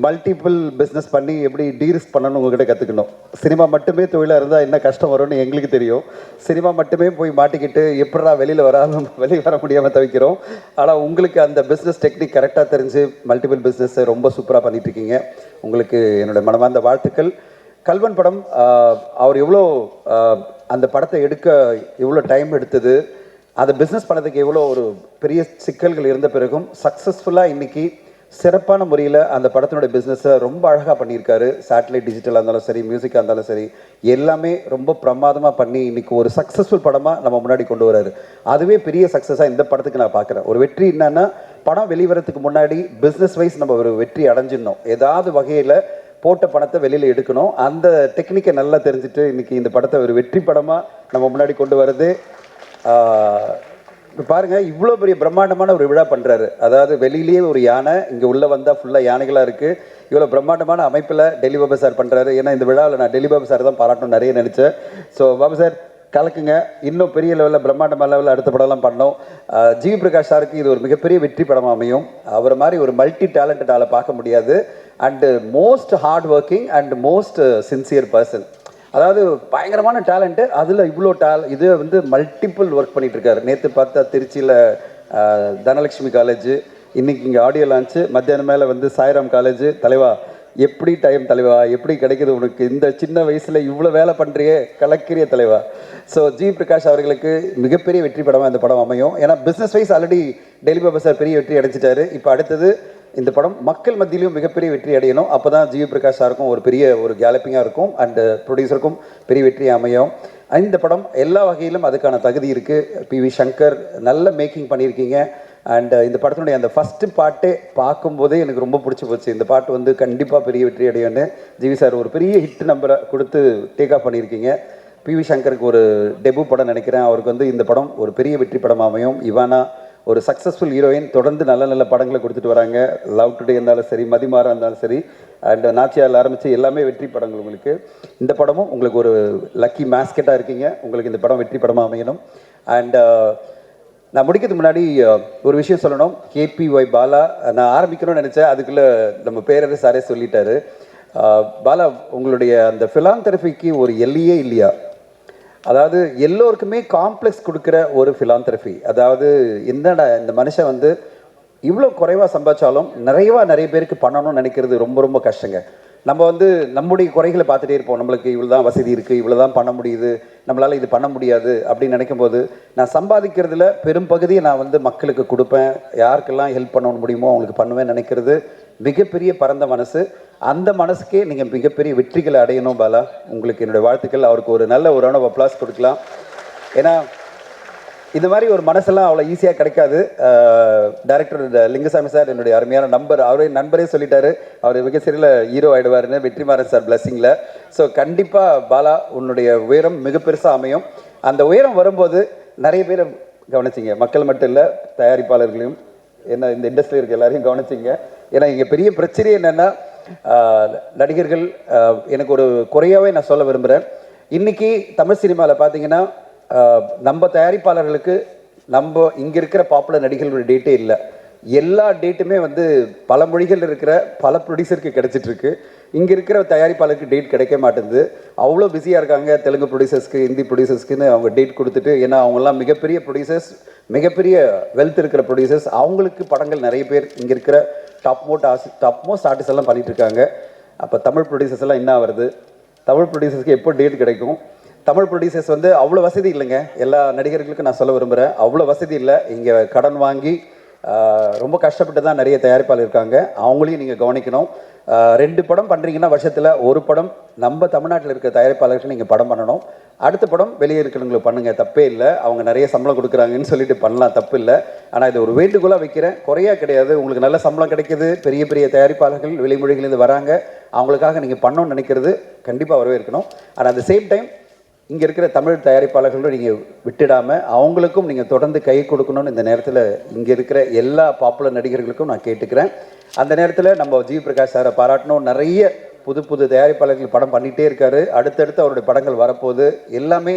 மல்டிபிள் பிஸ்னஸ் பண்ணி எப்படி டீரிஸ்க் பண்ணணும்னு உங்கள்கிட்ட கற்றுக்கணும். சினிமா மட்டுமே தொழிலாக இருந்தால் என்ன கஷ்டம் வரும்னு எங்களுக்கு தெரியும். சினிமா மட்டுமே போய் மாட்டிக்கிட்டு எப்படா வெளியில் வர முடியாமல் தவிக்கிறோம். ஆனால் உங்களுக்கு அந்த பிஸ்னஸ் டெக்னிக் கரெக்டாக தெரிஞ்சு மல்டிபிள் பிஸ்னஸை ரொம்ப சூப்பராக பண்ணிகிட்ருக்கீங்க. உங்களுக்கு என்னோடய மனமார்ந்த வாழ்த்துக்கள். கல்வன் படம் அவர் எவ்வளோ அந்த படத்தை எடுக்க எவ்வளோ டைம் எடுத்தது, அதை பிஸ்னஸ் பண்ணதுக்கு எவ்வளோ ஒரு பெரிய சிக்கல்கள் இருந்த பிறகும் சக்ஸஸ்ஃபுல்லாக இன்றைக்கி சிறப்பான முறையில் அந்த படத்தினுடைய பிஸ்னஸை ரொம்ப அழகாக பண்ணியிருக்காரு. சேட்டலைட் டிஜிட்டலாக இருந்தாலும் சரி, மியூசிக்காக இருந்தாலும் சரி, எல்லாமே ரொம்ப பிரமாதமாக பண்ணி இன்றைக்கி ஒரு சக்ஸஸ்ஃபுல் படமாக நம்ம முன்னாடி கொண்டு வராரு. அதுவே பெரிய சக்ஸஸாக இந்த படத்துக்கு நான் பார்க்குறேன். ஒரு வெற்றி என்னன்னா, படம் வெளிவரத்துக்கு முன்னாடி பிஸ்னஸ் வைஸ் நம்ம ஒரு வெற்றி அடைஞ்சிடணும். ஏதாவது வகையில் போட்ட பணத்தை வெளியில் எடுக்கணும். அந்த டெக்னிக்கை நல்லா தெரிஞ்சுட்டு இன்றைக்கி இந்த படத்தை ஒரு வெற்றி படமாக நம்ம முன்னாடி கொண்டு வர்றது. இப்போ பாருங்கள், இவ்வளோ பெரிய பிரம்மாண்டமான ஒரு விழா பண்ணுறாரு. அதாவது வெளியிலேயே ஒரு யானை, இங்கே உள்ளே வந்தால் ஃபுல்லாக யானைகளாக இருக்குது. இவ்வளோ பிரம்மாண்டமான அமைப்பில் டெல்லி பாபு சார் பண்ணுறாரு. ஏன்னா இந்த விழாவில் நான் டெல்லி பாபு சார் தான் பாராட்டணும் நிறைய நினச்சேன். ஸோ பாபு சார், கலக்குங்க. இன்னும் பெரிய லெவலில் பிரம்மாண்டமான லெவலில் அடுத்த படம்லாம் பண்ணோம். ஜிவி பிரகாஷ் சாருக்கு இது ஒரு மிகப்பெரிய வெற்றி படமாக அமையும். அவரை மாதிரி ஒரு மல்டி டேலண்டட் ஆளை பார்க்க முடியாது. And most hard working and most sincere person. அதாவது பயங்கரமான டேலண்ட்டு, அதில் இவ்வளோ இது வந்து மல்டிபிள் ஒர்க் பண்ணிகிட்டு இருக்காரு. நேற்று பார்த்தா திருச்சியில் தனலட்சுமி காலேஜ், இன்றைக்கி இங்கே ஆடியோ லான்ச்சு, மத்தியானம் மேலே வந்து சாய்ராம் காலேஜ். தலைவா எப்படி டைம் தலைவா, எப்படி கிடைக்குது உனக்கு, இந்த சின்ன வயசில் இவ்வளோ வேலை பண்ணுறியே, கலக்கிறிய தலைவா. ஸோ ஜி பிரகாஷ் அவர்களுக்கு மிகப்பெரிய வெற்றி படமாக இந்த படம் அமையும். ஏன்னா business wise already Dilli Babu sir பெரிய வெற்றி அடைஞ்சிட்டாரு. இப்போ அடுத்தது இந்த படம் மக்கள் மத்தியிலையும் மிகப்பெரிய வெற்றி அடையணும். அப்போ தான் ஜி பிரகாஷ் சாருக்கும் ஒரு பெரிய ஒரு கேலப்பிங்காக இருக்கும், அண்டு ப்ரொடியூசருக்கும் பெரிய வெற்றி அமையும். இந்த படம் எல்லா வகையிலும் அதுக்கான தகுதி இருக்குது. பி.வி. சங்கர் நல்ல மேக்கிங் பண்ணியிருக்கீங்க. அண்ட் இந்த படத்தினுடைய அந்த ஃபஸ்ட்டு பாட்டே பார்க்கும்போதே எனக்கு ரொம்ப பிடிச்சி போச்சு. இந்த பாட்டு வந்து கண்டிப்பாக பெரிய வெற்றி அடையும்னு ஜிவி சார் ஒரு பெரிய ஹிட் நம்பரை கொடுத்து டேக் ஆஃப் பண்ணியிருக்கீங்க. பி.வி. சங்கருக்கு ஒரு டெபு படம் நினைக்கிறேன். அவருக்கு வந்து இந்த படம் ஒரு பெரிய வெற்றி படம் அமையும். இவானா ஒரு சக்ஸஸ்ஃபுல் ஹீரோயின், தொடர்ந்து நல்ல நல்ல படங்களை கொடுத்துட்டு வராங்க. லவ் டுடே இருந்தாலும் சரி, மதிமாறா இருந்தாலும் சரி, அண்ட் நாச்சியால் ஆரம்பித்து எல்லாமே வெற்றி படங்கள் உங்களுக்கு. இந்த படமும் உங்களுக்கு ஒரு லக்கி மேஸ்கெட்டாக இருக்கீங்க. உங்களுக்கு இந்த படம் வெற்றி படமாக அமையணும். அண்ட் நான் முடிக்கிறதுக்கு முன்னாடி ஒரு விஷயம் சொல்லணும். KPY பாலா நான் ஆரம்பிக்கணும்னு நினச்சேன், அதுக்குள்ளே நம்ம பேரரசு சாரே சொல்லிட்டாரு. பாலா, உங்களுடைய அந்த ஃபிலாந்தெரபிக்கு ஒரு எல்லையே இல்லையா? அதாவது எல்லோருக்குமே காம்ப்ளெக்ஸ் கொடுக்குற ஒரு ஃபிலாந்தெரபி. அதாவது என்னடா இந்த மனுஷன் வந்து இவ்வளோ குறைவாக சம்பாதிச்சாலும் நிறைய பேருக்கு பண்ணணும்னு நினைக்கிறது ரொம்ப ரொம்ப கஷ்டங்க. நம்ம வந்து நம்முடைய குறைகளை பார்த்துட்டே இருப்போம். நம்மளுக்கு இவ்வளோ தான் வசதி இருக்குது, இவ்வளோ தான் பண்ண முடியுது, நம்மளால் இது பண்ண முடியாது அப்படின்னு நினைக்கும் போது, நான் சம்பாதிக்கிறதுல பெரும் பகுதியை நான் வந்து மக்களுக்கு கொடுப்பேன், யாருக்கெல்லாம் ஹெல்ப் பண்ண முடியுமோ அவங்களுக்கு பண்ணுவேன்னு நினைக்கிறது மிகப்பெரிய பரந்த மனசு. அந்த மனசுக்கே நீங்கள் மிகப்பெரிய வெற்றிகளை அடையணும் பாலா. உங்களுக்கு என்னுடைய வாழ்த்துக்கள். அவருக்கு ஒரு நல்ல ஒரு ரவுண்ட் ஆஃப் அப்ளாஸ் கொடுக்கலாம். ஏன்னா இந்த மாதிரி ஒரு மனசெல்லாம் அவ்வளோ ஈஸியாக கிடைக்காது. டைரக்டர் லிங்குசாமி சார் என்னுடைய அருமையான நம்பர், அவரே நண்பரே சொல்லிட்டாரு, அவர் மிக சிறிய ஹீரோ ஆகிடுவாருன்னு வெற்றிமாறன் சார் பிளஸ்ஸிங்கில். ஸோ கண்டிப்பாக பாலா உன்னுடைய உயரம் மிக பெருசாக அமையும். அந்த உயரம் வரும்போது நிறைய பேரை கவனிச்சிங்க, மக்கள் மட்டும் இல்லை தயாரிப்பாளர்களையும், என்ன இந்த இண்டஸ்ட்ரியில் இருக்க எல்லாரையும் கவனிச்சிங்க. ஏன்னா இங்கே பெரிய பிரச்சனை என்னென்னா நடிகர்கள், எனக்கு ஒரு குறையாகவே நான் சொல்ல விரும்புகிறேன். இன்றைக்கி தமிழ் சினிமாவில் பார்த்தீங்கன்னா நம்ம தயாரிப்பாளர்களுக்கு நம்ம இங்கே இருக்கிற பாப்புலர் நடிகர்களுடைய டேட்டே இல்லை. எல்லா டேட்டுமே வந்து பல மொழிகள் இருக்கிற பல ப்ரொடியூசருக்கு கிடச்சிட்ருக்கு. இங்கே இருக்கிற தயாரிப்பாளருக்கு டேட் கிடைக்க மாட்டேங்குது. அவ்வளோ பிஸியாக இருக்காங்க. தெலுங்கு ப்ரொடியூசர்ஸ்க்கு, ஹிந்தி ப்ரொடியூசர்ஸ்க்குன்னு அவங்க டேட் கொடுத்துட்டு, ஏன்னா அவங்கெல்லாம் மிகப்பெரிய ப்ரொடியூசர்ஸ், மிகப்பெரிய வெல்த் இருக்கிற ப்ரொடியூசர்ஸ், அவங்களுக்கு படங்கள் நிறைய பேர் இங்கே இருக்கிற டாப் மோஸ்ட் ஆர்டிஸ்ட் எல்லாம் பண்ணிகிட்டு இருக்காங்க. அப்போ தமிழ் ப்ரொடியூசர்ஸ் எல்லாம் என்ன வருது? தமிழ் ப்ரொடியூசர்ஸ்க்கு எப்போ டேட் கிடைக்கும்? தமிழ் ப்ரொடியூசர்ஸ் வந்து அவ்வளோ வசதி இல்லைங்க. எல்லா நடிகர்களுக்கும் நான் சொல்ல விரும்புகிறேன், அவ்வளோ வசதி இல்லை. இங்கே கடன் வாங்கி ரொம்ப கஷ்டப்பட்டு தான் நிறைய தயாரிப்பாளர் இருக்காங்க. அவங்களையும் நீங்கள் கவனிக்கணும். 2 படம் பண்ணுறீங்கன்னா வருஷத்தில் ஒரு படம் நம்ம தமிழ்நாட்டில் இருக்க தயாரிப்பாளர்கள் நீங்கள் படம் பண்ணணும். அடுத்த படம் வெளியே இருக்கிறவங்களுக்கு பண்ணுங்கள், தப்பே இல்லை. அவங்க நிறைய சம்பளம் கொடுக்குறாங்கன்னு சொல்லிட்டு பண்ணலாம், தப்பு இல்லை. ஆனால் இது ஒரு வேண்டுகோளாக வைக்கிறேன், குறையா கிடையாது. உங்களுக்கு நல்ல சம்பளம் கிடைக்கிது, பெரிய பெரிய தயாரிப்பாளர்கள் வெளிமொழிகளிலிருந்து வராங்க, அவங்களுக்காக நீங்கள் பண்ணணும்னு நினைக்கிறது கண்டிப்பாக வரவேற்கணும். ஆனால் அட் த சேம் டைம் இங்கே இருக்கிற தமிழ் தயாரிப்பாளர்களும் நீங்கள் விட்டுடாமல் அவங்களுக்கும் நீங்கள் தொடர்ந்து கை கொடுக்கணும்னு இந்த நேரத்தில் இங்கே இருக்கிற எல்லா பாப்புலர் நடிகர்களுக்கும் நான் கேட்டுக்கிறேன். அந்த நேரத்தில் நம்ம ஜி பிரகாஷ் சாரை பாராட்டணும். நிறைய புது புது தயாரிப்பாளர்கள் படம் பண்ணிகிட்டே இருக்காரு. அடுத்தடுத்து அவருடைய படங்கள் வரப்போகுது. எல்லாமே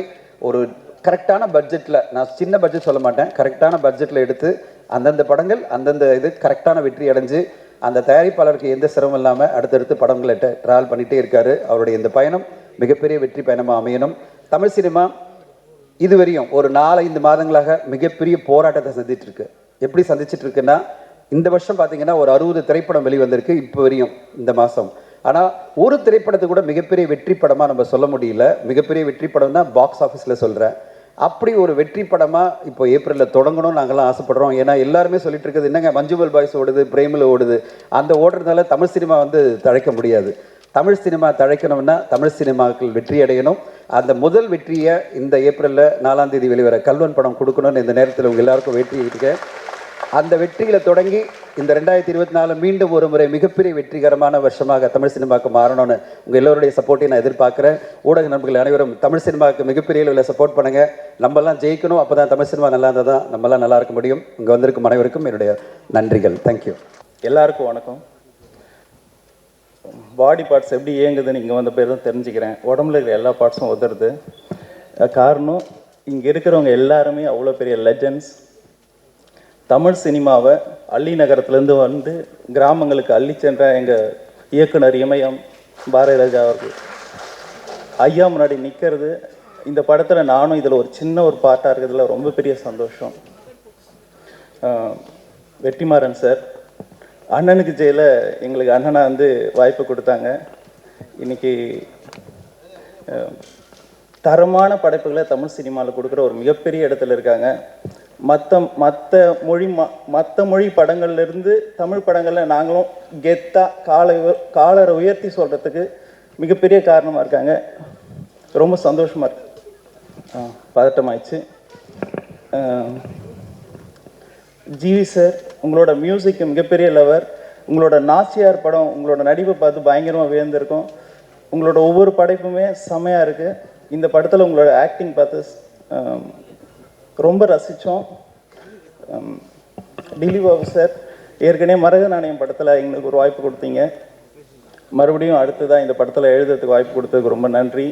ஒரு கரெக்டான பட்ஜெட்டில், நான் சின்ன பட்ஜெட் சொல்ல மாட்டேன், கரெக்டான பட்ஜெட்டில் எடுத்து அந்தந்த படங்கள் அந்தந்த இது கரெக்டான வெற்றி அடைஞ்சு அந்த தயாரிப்பாளருக்கு எந்த சிரமம் இல்லாமல் அடுத்தடுத்து படங்களை ட்ராவல் பண்ணிகிட்டே இருக்காரு. அவருடைய இந்த பயணம் மிகப்பெரிய வெற்றி பயணமாக அமையணும். தமிழ் சினிமா இதுவரையும் ஒரு 4-5 மாதங்களாக மிகப்பெரிய போராட்டத்தை சந்திச்சுட்டு இருக்கு. எப்படி சந்திச்சுட்டு இருக்குன்னா, இந்த வருஷம் பார்த்தீங்கன்னா ஒரு 60 திரைப்படம் வெளிவந்திருக்கு இப்போ வரையும் இந்த மாதம். ஆனால் ஒரு திரைப்படத்தை கூட மிகப்பெரிய வெற்றி படமாக நம்ம சொல்ல முடியல. மிகப்பெரிய வெற்றி படம் தான் பாக்ஸ் ஆஃபீஸில் சொல்கிறேன். அப்படி ஒரு வெற்றி படமாக இப்போ ஏப்ரலில் தொடங்கணும்னு நாங்கள்லாம் ஆசைப்படுறோம். ஏன்னா எல்லாருமே சொல்லிட்டு இருக்குது, என்னங்க மஞ்சுவல் பாய்ஸ் ஓடுது, பிரேமில் ஓடுது, அந்த ஓடுறதுனால தமிழ் சினிமா வந்து தழைக்க முடியாது. தமிழ் சினிமா தழைக்கணும்னா தமிழ் சினிமாக்கள் வெற்றி அடையணும். அந்த முதல் வெற்றியை இந்த ஏப்ரலில் 4ஆம் தேதி வெளிவர கல்வன் படம் கொடுக்கணும்னு இந்த நேரத்தில் உங்கள் எல்லாருக்கும் வெற்றி இருக்கேன். அந்த வெற்றிகளை தொடங்கி இந்த 2024 மீண்டும் ஒரு முறை மிகப்பெரிய வெற்றிகரமான வருஷமாக தமிழ் சினிமாவுக்கு மாறணும்னு உங்கள் எல்லோருடைய சப்போர்ட்டை நான் எதிர்பார்க்குறேன். ஊடக நண்பர்கள் அனைவரும் தமிழ் சினிமாவுக்கு மிகப்பெரிய அளவில் சப்போர்ட் பண்ணுங்கள். நம்மெல்லாம் ஜெயிக்கணும். அப்போ தான் தமிழ் சினிமா நல்லா இருந்தால் தான் நம்மளாம் நல்லா இருக்க முடியும். இங்கே வந்திருக்கும் அனைவருக்கும் என்னுடைய நன்றிகள். தேங்க்யூ. எல்லாருக்கும் வணக்கம். பாடி பார்ட்ஸ் எப்படி இயங்குதுன்னு இங்கே வந்த பேர் தான் தெரிஞ்சுக்கிறேன். உடம்புல இருக்கிற எல்லா பார்ட்ஸும் உதறுது. காரணம் இங்கே இருக்கிறவங்க எல்லாருமே அவ்வளோ பெரிய லெஜண்ட்ஸ். தமிழ் சினிமாவை அள்ளி நகரத்துலேருந்து வந்து கிராமங்களுக்கு அள்ளி சென்ற எங்கள் இயக்குனர் இமயம் பாரதிராஜா அவர்கள் ஐயா முன்னாடி நிற்கிறது, இந்த படத்தில் நானும் இதில் ஒரு சின்ன ஒரு பாட்டாக இருக்கிறதுல ரொம்ப பெரிய சந்தோஷம். வெற்றிமாறன் சார், அண்ணனுக்கு ஜெயில எங்களுக்கு அண்ணனை வந்து வாய்ப்பு கொடுத்தாங்க. இன்றைக்கி தரமான படைப்புகளை தமிழ் சினிமாவில் கொடுக்குற ஒரு மிகப்பெரிய இடத்துல இருக்காங்க. மற்ற மொழி படங்கள்லேருந்து தமிழ் படங்களில் நாங்களும் கெத்தாக காலரை உயர்த்தி சொல்கிறதுக்கு மிகப்பெரிய காரணமாக இருக்காங்க. ரொம்ப சந்தோஷமாக இருக்கு. பதட்டமாயிடுச்சு. ஜிவி சார், உங்களோட மியூசிக் மிகப்பெரிய லவர். உங்களோட நாச்சியார் படம் உங்களோட நடிப்பை பார்த்து பயங்கரமாக வியந்திருக்கும். உங்களோட ஒவ்வொரு படைப்புமே செம்மையாக இருக்குது. இந்த படத்தில் உங்களோட ஆக்டிங் பார்த்து ரொம்ப ரசித்தோம். திலீப் பாபு சார், ஏற்கனவே மரக நாணயம் படத்தில் எங்களுக்கு ஒரு வாய்ப்பு கொடுத்தீங்க. மறுபடியும் அடுத்ததாக இந்த படத்தில் எழுதுறதுக்கு வாய்ப்பு கொடுத்ததுக்கு ரொம்ப நன்றி.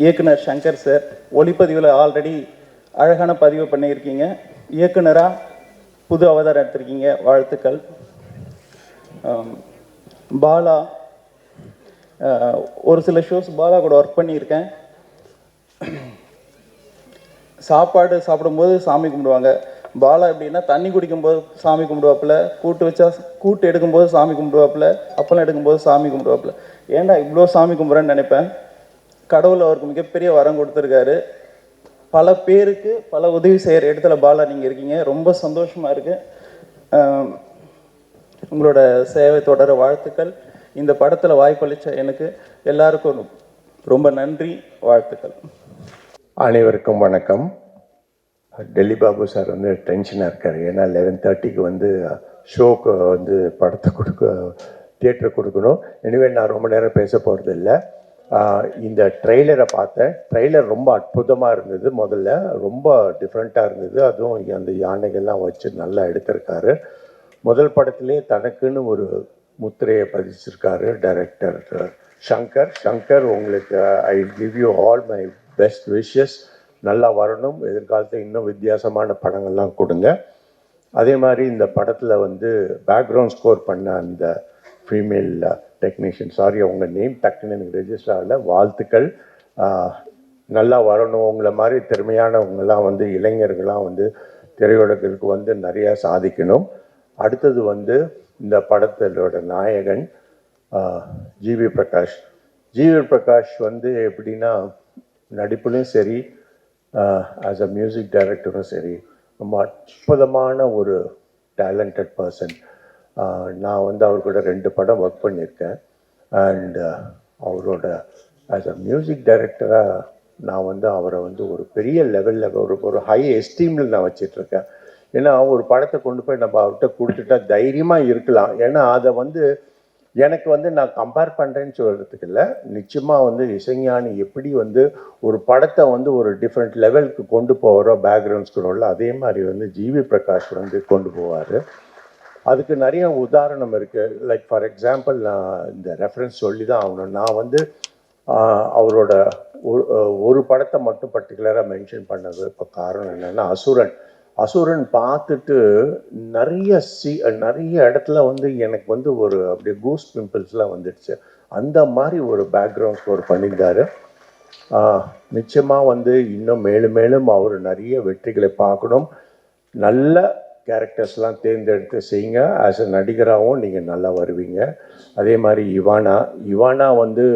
இயக்குனர் சங்கர் சார், ஒளிப்பதிவில் ஆல்ரெடி அழகான பதிவு பண்ணியிருக்கீங்க. இயக்குனராக புது அவதாரம் எடுத்திருக்கீங்க, வாழ்த்துக்கள். பாலா, ஒரு சில ஷோஸ் பாலா கூட ஒர்க் பண்ணியிருக்கேன். சாப்பாடு சாப்பிடும்போது சாமி கும்பிடுவாங்க. பாலா எப்படின்னா தண்ணி குடிக்கும்போது சாமி கும்பிடுவாப்புல, கூட்டு எடுக்கும்போது சாமி கும்பிடுவாப்புல, அப்பளம் எடுக்கும்போது சாமி கும்பிடுவாப்புல. ஏன்டா இவ்வளோ சாமி கும்பிட்றேன்னு நினைப்பேன். கடவுள் அவருக்கு மிகப்பெரிய வரம் கொடுத்துருக்காரு. பல பேருக்கு பல உதவி செய்கிற இடத்துல பாலா நீங்கள் இருக்கீங்க. ரொம்ப சந்தோஷமாக இருக்குது. உங்களோட சேவை தொடர வாழ்த்துக்கள். இந்த படத்தில் வாய்ப்பளித்த எனக்கு எல்லாருக்கும் ரொம்ப நன்றி, வாழ்த்துக்கள். அனைவருக்கும் வணக்கம். டெல்லி பாபு சார் வந்து டென்ஷனாக இருக்கார். ஏன்னா 11:30க்கு வந்து ஷோக்கு வந்து படத்தை தியேட்டருக்கு கொடுக்கணும். எனவே நான் ரொம்ப நேரம் பேச போகிறது இல்லை. இந்த ட்ரெய்லரை பார்த்தேன். ட்ரெய்லர் ரொம்ப அற்புதமாக இருந்தது. முதல்ல ரொம்ப டிஃப்ரெண்ட்டாக இருந்தது. அதுவும் அந்த யானைகள்லாம் வச்சு நல்லா எடுத்திருக்காரு. முதல் படத்துலேயே தனக்குன்னு ஒரு முத்திரையை பதிச்சிருக்காரு டைரக்டர் ஷங்கர். உங்களுக்கு I give you all my best wishes. நல்லா வரணும். எதிர்காலத்தில் இன்னும் வித்தியாசமான படங்கள்லாம் கொடுங்க. அதே மாதிரி இந்த படத்தில் வந்து பேக்ரவுண்ட் ஸ்கோர் பண்ண அந்த ஃபீமேல் டெக்னீஷியன், சாரி அவங்க நேம் டக்குன்னு எனக்கு ரெஜிஸ்டர் ஆகலை, வாழ்த்துக்கள். நல்லா வரணும். உங்களை மாதிரி திறமையானவங்கெல்லாம் வந்து இளைஞர்கள்லாம் வந்து திரையுலகிற்கு வந்து நிறையா சாதிக்கணும். அடுத்தது வந்து இந்த படத்தோட நாயகன் ஜிவி பிரகாஷ் வந்து எப்படின்னா நடிப்புலையும் சரி, ஆஸ் அ மியூசிக் டைரக்டரும் சரி, ரொம்ப அற்புதமான ஒரு டேலண்டட் பர்சன். நான் வந்து அவர் கூட 2 படம் ஒர்க் பண்ணியிருக்கேன். அண்ட் அவரோட ஆஸ் அ மியூசிக் டைரக்டராக நான் வந்து அவரை வந்து ஒரு பெரிய லெவலில் ஒரு ஹை எஸ்டீமில் நான் வச்சிட்ருக்கேன். ஏன்னா ஒரு படத்தை கொண்டு போய் நம்ம அவர்கிட்ட கொடுத்துட்டா தைரியமாக இருக்கலாம். ஏன்னா அதை வந்து எனக்கு வந்து நான் கம்பேர் பண்ணுறேன்னு சொல்கிறதுக்கு இல்லை. நிச்சயமாக வந்து இசைஞானி எப்படி வந்து ஒரு படத்தை வந்து ஒரு டிஃப்ரெண்ட் லெவலுக்கு கொண்டு போகிறோம் பேக்ரவுண்ட் ஸ்கோரில், அதே மாதிரி வந்து ஜிவி பிரகாஷ் வந்து கொண்டு போவார். அதுக்கு நிறைய உதாரணம் இருக்குது. லைக் ஃபார் எக்ஸாம்பிள் நான் இந்த ரெஃபரன்ஸ் சொல்லி தான் ஆகணும். நான் வந்து அவரோட ஒரு படத்தை மட்டும் பர்டிகுலராக மென்ஷன் பண்ணது இப்போ காரணம் என்னென்னா அசுரன் பார்த்துட்டு நிறைய இடத்துல வந்து எனக்கு வந்து ஒரு அப்படியே கூஸ் பிம்பிள்ஸ்லாம் வந்துடுச்சு. அந்த மாதிரி ஒரு பேக்ரவுண்ட் ஸ்கோர் பண்ணியிருந்தார். நிச்சயமாக வந்து இன்னும் மேலும் அவர் நிறைய வெற்றிகளை பார்க்கணும். நல்ல கேரக்டர்ஸ்லாம் தேர்ந்தெடுத்து செய்யுங்க. ஆஸ் அ நடிகராகவும் நீங்கள் நல்லா வருவீங்க. அதே மாதிரி இவானா வந்து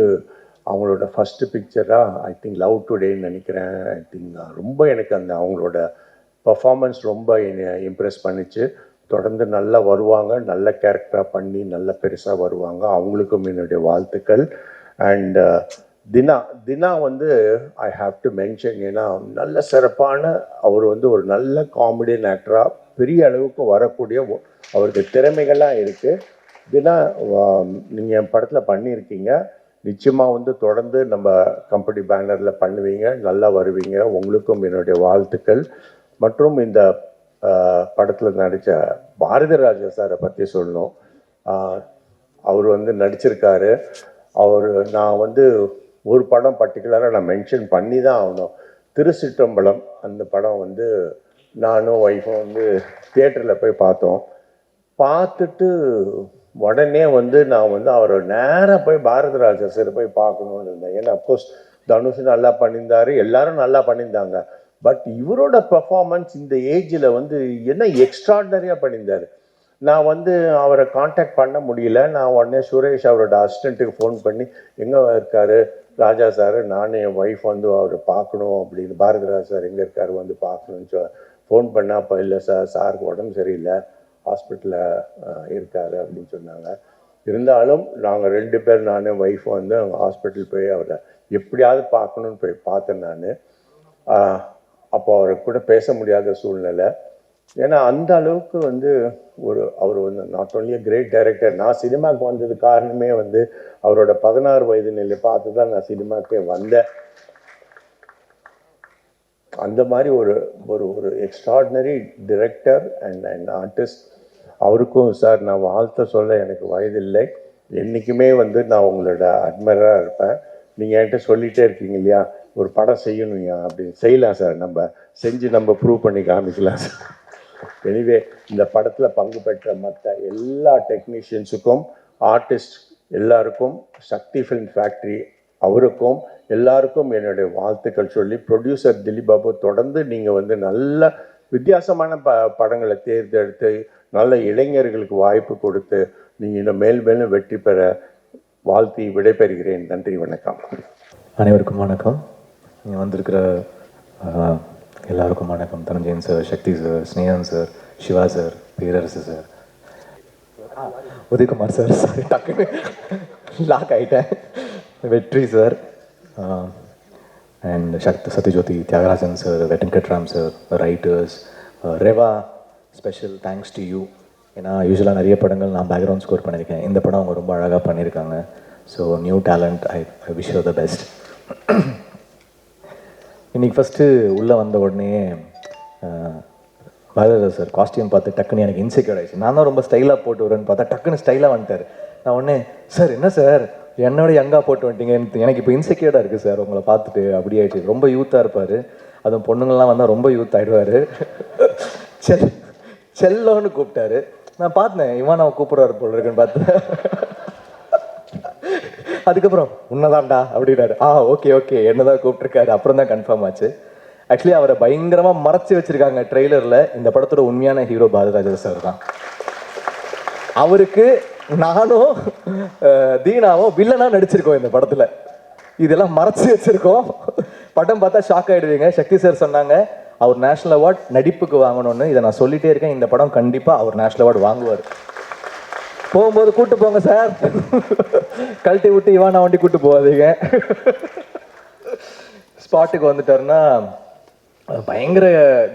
அவங்களோட ஃபஸ்ட்டு பிக்சராக ஐ திங்க் லவ் டுடேன்னு நினைக்கிறேன். ஐ திங்க் ரொம்ப எனக்கு அந்த அவங்களோட பர்ஃபார்மன்ஸ் ரொம்ப என்னை இம்ப்ரெஸ் பண்ணிச்சு. தொடர்ந்து நல்லா வருவாங்க. நல்ல கேரக்டராக பண்ணி நல்ல பெருசாக வருவாங்க. அவங்களுக்கும் என்னுடைய வாழ்த்துக்கள். அண்ட் தினா வந்து ஐ ஹாவ் டு மென்ஷன். ஏன்னா நல்ல சிறப்பான அவர் வந்து ஒரு நல்ல காமெடியன் ஆக்டராக பெரிய அளவுக்கு வரக்கூடிய அவருக்கு திறமைகள்லாம் இருக்குது. தினா நீங்கள் என் படத்தில் பண்ணியிருக்கீங்க. நிச்சயமாக வந்து தொடர்ந்து நம்ம கம்பெனி பேனரில் பண்ணுவீங்க, நல்லா வருவீங்க. உங்களுக்கும் என்னுடைய வாழ்த்துக்கள். மற்றும் இந்த படத்தில் நடித்த பாரதிராஜா சாரை பற்றி சொல்லணும். அவர் வந்து நடிச்சிருக்காரு. நான் வந்து ஒரு படம் பர்டிகுலராக நான் மென்ஷன் பண்ணி தான் ஆகணும். திருச்சிற்றம்பலம் அந்த படம் வந்து நானும் ஒய்ஃபும் வந்து தியேட்டரில் போய் பார்த்தோம். பார்த்துட்டு உடனே வந்து நான் வந்து அவரை நேராக போய் பாரதிராஜா சார் போய் பார்க்கணுன்னு இருந்தேன். ஏன்னா அஃப்கோர்ஸ் தனுஷ் நல்லா பண்ணியிருந்தார், எல்லாரும் நல்லா பண்ணியிருந்தாங்க. பட் இவரோட பெர்ஃபார்மன்ஸ் இந்த ஏஜில் வந்து என்ன எக்ஸ்ட்ராடனரியாக பண்ணியிருந்தார். நான் வந்து அவரை காண்டாக்ட் பண்ண முடியல. நான் உடனே சுரேஷ் அவரோட அசிஸ்டண்ட்டுக்கு ஃபோன் பண்ணி எங்கே இருக்கார் ராஜா சார், நானும் என் ஒய்ஃப் வந்து அவரை பார்க்கணும் அப்படின்னு, பாரதிராஜா சார் எங்கே இருக்கார் வந்து பார்க்கணுன்னு ஃபோன் பண்ணால், அப்போ இல்லை சார், சாருக்கு உடம்பு சரியில்லை, ஹாஸ்பிட்டலில் இருக்கார் அப்படின்னு சொன்னாங்க. இருந்தாலும் நாங்கள் 2 பேர், நான் ஒய்ஃப் வந்து அவங்க ஹாஸ்பிட்டல் போய் அவரை எப்படியாவது பார்க்கணுன்னு போய் பார்த்தேன் நான். அப்போ அவரை கூட பேச முடியாத சூழ்நிலை. ஏன்னா அந்த அளவுக்கு வந்து அவர் வந்து நாட் ஓன்லி கிரேட் டைரக்டர். நான் சினிமாவுக்கு வந்தது காரணமே வந்து அவரோட 16 வயது நிலை பார்த்து தான் நான் சினிமாவுக்கே வந்தேன். அந்த மாதிரி ஒரு ஒரு ஒரு எக்ஸ்ட்ராடினரி டிரெக்டர் அண்ட் ஆர்டிஸ்ட். அவருக்கும் சார் நான் வாழ்த்த சொல்ல எனக்கு வயதில்லை. என்றைக்குமே வந்து நான் உங்களோட அட்மைரராக இருப்பேன். நீங்கள் என்கிட்ட சொல்லிகிட்டே இருக்கீங்க இல்லையா, ஒரு படம் செய்யணும்யா அப்படின்னு. செய்யலாம் சார், நம்ம செஞ்சு நம்ம ப்ரூவ் பண்ணி காமிக்கலாம் சார். எனிவே இந்த படத்தில் பங்கு பெற்ற மற்ற எல்லா டெக்னீஷியன்ஸுக்கும், ஆர்டிஸ்ட் எல்லாருக்கும், சக்தி ஃபிலிம் ஃபேக்ட்ரி அவருக்கும் எல்லாருக்கும் என்னுடைய வாழ்த்துக்கள் சொல்லி, ப்ரொடியூசர் திலீப் பாபு தொடர்ந்து நீங்கள் வந்து நல்ல வித்தியாசமான படங்களை தேர்ந்தெடுத்து நல்ல இளைஞர்களுக்கு வாய்ப்பு கொடுத்து நீங்கள் இன்னும் மேலும் வெற்றி பெற வாழ்த்தி விடைபெறுகிறேன். நன்றி, வணக்கம். அனைவருக்கும் வணக்கம். இங்கே வந்திருக்கிற எல்லாருக்கும் வணக்கம். Dhananjayan sir, Sakthi sir, Snehan sir, Siva sir, Perarasu sir, Udhayakumar sir, sorry டக்குன்னு லாக் ஆகிட்டேன், Vetri sir, and Sathyajyothi, Thyagarajan sir, Venkatram sir, writers, Reva, special thanks to you. ஏன்னா யூஸ்வலாக நிறைய படங்கள் நான் பேக்ரவுண்ட் ஸ்கோர் பண்ணியிருக்கேன். இந்த படம் அவங்க ரொம்ப அழகாக பண்ணியிருக்காங்க. So new talent, I wish you the best. இன்றைக்கி ஃபஸ்ட்டு உள்ளே வந்த உடனே பாரதிராஜா சார் காஸ்டியூம் பார்த்து டக்குன்னு எனக்கு இன்செக்யூர் ஆகிடுச்சு. நான் தான் ரொம்ப ஸ்டைலாக போட்டு வரேன்னு பார்த்தா டக்குன்னு ஸ்டைலாக வந்துட்டார். நான் உடனே சார் என்ன சார் என்னோட யங்காக போட்டு வந்துட்டீங்க, எனக்கு இப்போ இன்செக்யூர்டாக இருக்குது சார் உங்களை பார்த்துட்டு. அப்படி ஆகிடுச்சு. ரொம்ப யூத்தாக இருப்பார். அதுவும் பொண்ணுங்கள்லாம் வந்தால் ரொம்ப யூத் ஆகிடுவார். செல்லோன்னு கூப்பிட்டாரு. நான் பார்த்தேன் இவன் நான் கூப்பிட்றாரு போல இருக்குன்னு பார்த்தேன். அதுக்கப்புறம் உன்னதான்டா அப்படின்னாரு. ஓகே என்னதான் கூப்பிட்டுருக்காரு. அப்புறம் தான் கன்ஃபார்ம் ஆச்சு. ஆக்சுவலி அவரை பயங்கரமாக மறைச்சி வச்சிருக்காங்க ட்ரெய்லரில். இந்த படத்தோட உண்மையான ஹீரோ பாரதிராஜா சார் தான். அவருக்கு நானும் தீனாவும் வில்லனா நடிச்சிருக்கோம் இந்த படத்தில். இதெல்லாம் மறைச்சி வச்சிருக்கோம். படம் பார்த்தா ஷாக் ஆகிடுவீங்க. சக்தி சார் சொன்னாங்க அவர் நேஷனல் அவார்ட் நடிப்புக்கு வாங்கணும்னு. இதை நான் சொல்லிட்டே இருக்கேன். இந்த படம் கண்டிப்பாக அவர் நேஷனல் அவார்டு வாங்குவார். போகும்போது கூப்பிட்டு போங்க சார், கழட்டி விட்டு இவானா வண்டி கூப்பிட்டு போகாதீங்க. ஸ்பாட்டுக்கு வந்துட்டாருன்னா பயங்கர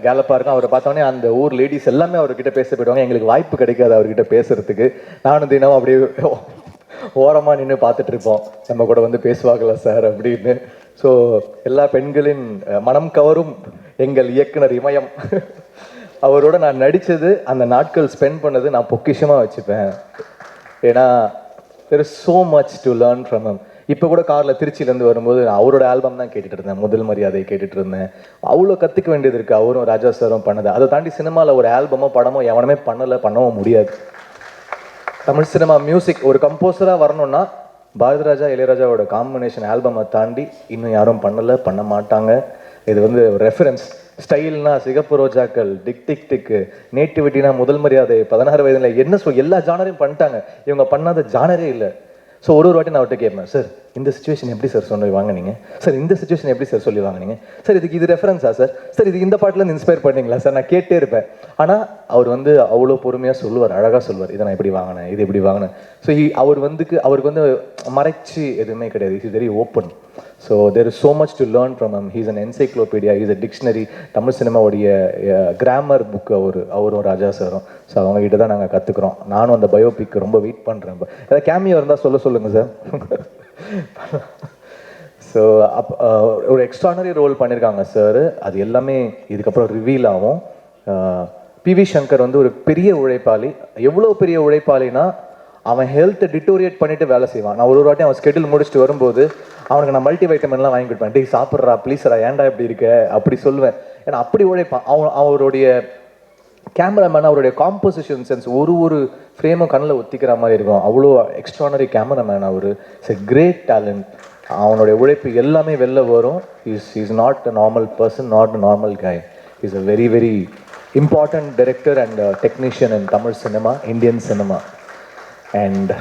கேலப்பாக இருக்கும். அவரை பார்த்தோன்னே அந்த ஊர் லேடிஸ் எல்லாமே அவர்கிட்ட பேச போயிடுவாங்க. எங்களுக்கு வாய்ப்பு கிடைக்காது அவர்கிட்ட பேசுறதுக்கு. நானும் தினமும் அப்படியே ஓரமாக நின்று பார்த்துட்டு இருப்போம், நம்ம கூட வந்து பேசுவாங்களா சார் அப்படின்னு. ஸோ எல்லா பெண்களின் மனம் கவரும் எங்கள் இயக்குனர் இமயம் அவரோட நான் நடித்தது, அந்த நாட்கள் ஸ்பெண்ட் பண்ணது நான் பொக்கிஷமாக வச்சுப்பேன். ஏன்னா there is so much to learn from him. இப்போ கூட காரில் திருச்சியிலேருந்து வரும்போது நான் அவரோட ஆல்பம் தான் கேட்டுட்டு இருந்தேன். முதல் மரியாதை கேட்டுட்டு இருந்தேன். அவ்வளோ கற்றுக்க வேண்டியது இருக்குது. அவரும் ராஜா சாரும் பண்ணது. அதை தாண்டி சினிமாவில் ஒரு ஆல்பமோ படமோ எவனுமே பண்ணவும் முடியாது. தமிழ் சினிமா மியூசிக் ஒரு கம்போசராக வரணும்னா பாரதிராஜா இளையராஜாவோட காம்பினேஷன் ஆல்பமை தாண்டி இன்னும் யாரும் பண்ண மாட்டாங்க. இது வந்து ரெஃபரன்ஸ். ஸ்டைல்னா சிகப்பு ரோஜாக்கள், டிக் டிக் டிக்கு, நேட்டிவிட்டினா முதல் மரியாதை, 16 வயதில் என்ன எல்லா ஜானரையும் பண்ணிட்டாங்க. இவங்க பண்ணாத ஜானரே இல்லை. ஸோ ஒரு வாட்டி நான் அவர்கிட்ட கேட்பேன், சார் இந்த சுச்சுவேஷன் எப்படி சார் சொல்லி வாங்கினீங்க சார், இந்த சுச்சுவேஷன் எப்படி சார் சொல்லி வாங்கினீங்க சார், இது ரெஃபரன்ஸா சார் இது இந்த பாட்டிலேருந்து இன்ஸ்பயர் பண்ணிங்களா சார், நான் கேட்டே இருப்பேன். ஆனால் அவர் வந்து அவ்வளோ பொறுமையாக சொல்லுவார், அழகாக சொல்லுவார். இதை நான் எப்படி வாங்கினேன், இது எப்படி வாங்கினேன். ஸோ அவருக்கு வந்து மறைச்சி எதுவுமே கிடையாது. Is very open. So there is so much to learn from him. He's an encyclopedia, he's a dictionary. Tamil சினிமாவுடைய கிராமர் புக்கு அவரும் ராஜா சாரும். ஸோ அவங்ககிட்ட தான் நாங்கள் கற்றுக்குறோம். நானும் அந்த பயோபிக் ரொம்ப வெயிட் பண்ணுறேன். ஏதாவது கேமியோ இருந்தால் சொல்லுங்கள் சார். ஸோ ஒரு எக்ஸ்ட்ரானரி ரோல் பண்ணியிருக்காங்க சார். அது எல்லாமே இதுக்கப்புறம் ரிவீல் ஆகும். பிவி சங்கர் வந்து ஒரு பெரிய உழைப்பாளி. எவ்வளோ பெரிய உழைப்பாளினா அவன் ஹெல்த்தை டிட்டோரியேட் பண்ணிட்டு வேலை செய்வான். நான் ஒரு வாட்டி அவன் ஸ்கெடியூல் முடிச்சுட்டு வரும்போது அவனுக்கு நான் மல்டி வைட்டமின்லாம் வாங்கி கொடுப்பேன். டேய் சாப்பிட்றா ப்ளீஸ்ரா, ஏன்டா இப்படி இருக்க அப்படி சொல்லுவேன். ஏன்னா அப்படி உழைப்பான். அவருடைய கேமராமேன், அவருடைய காம்போசிஷன் சென்ஸ், ஒரு ஃப்ரேமும் கண்ணில் ஒத்திக்கிற மாதிரி இருக்கும். அவ்வளோ எக்ஸ்ட்ரானரி கேமராமேன் அவர். It's a great talent. அவனுடைய உழைப்பு எல்லாமே வெளில வரும். Is not a normal person, not a normal guy. Is a very very important director and technician in Tamil cinema, Indian cinema. And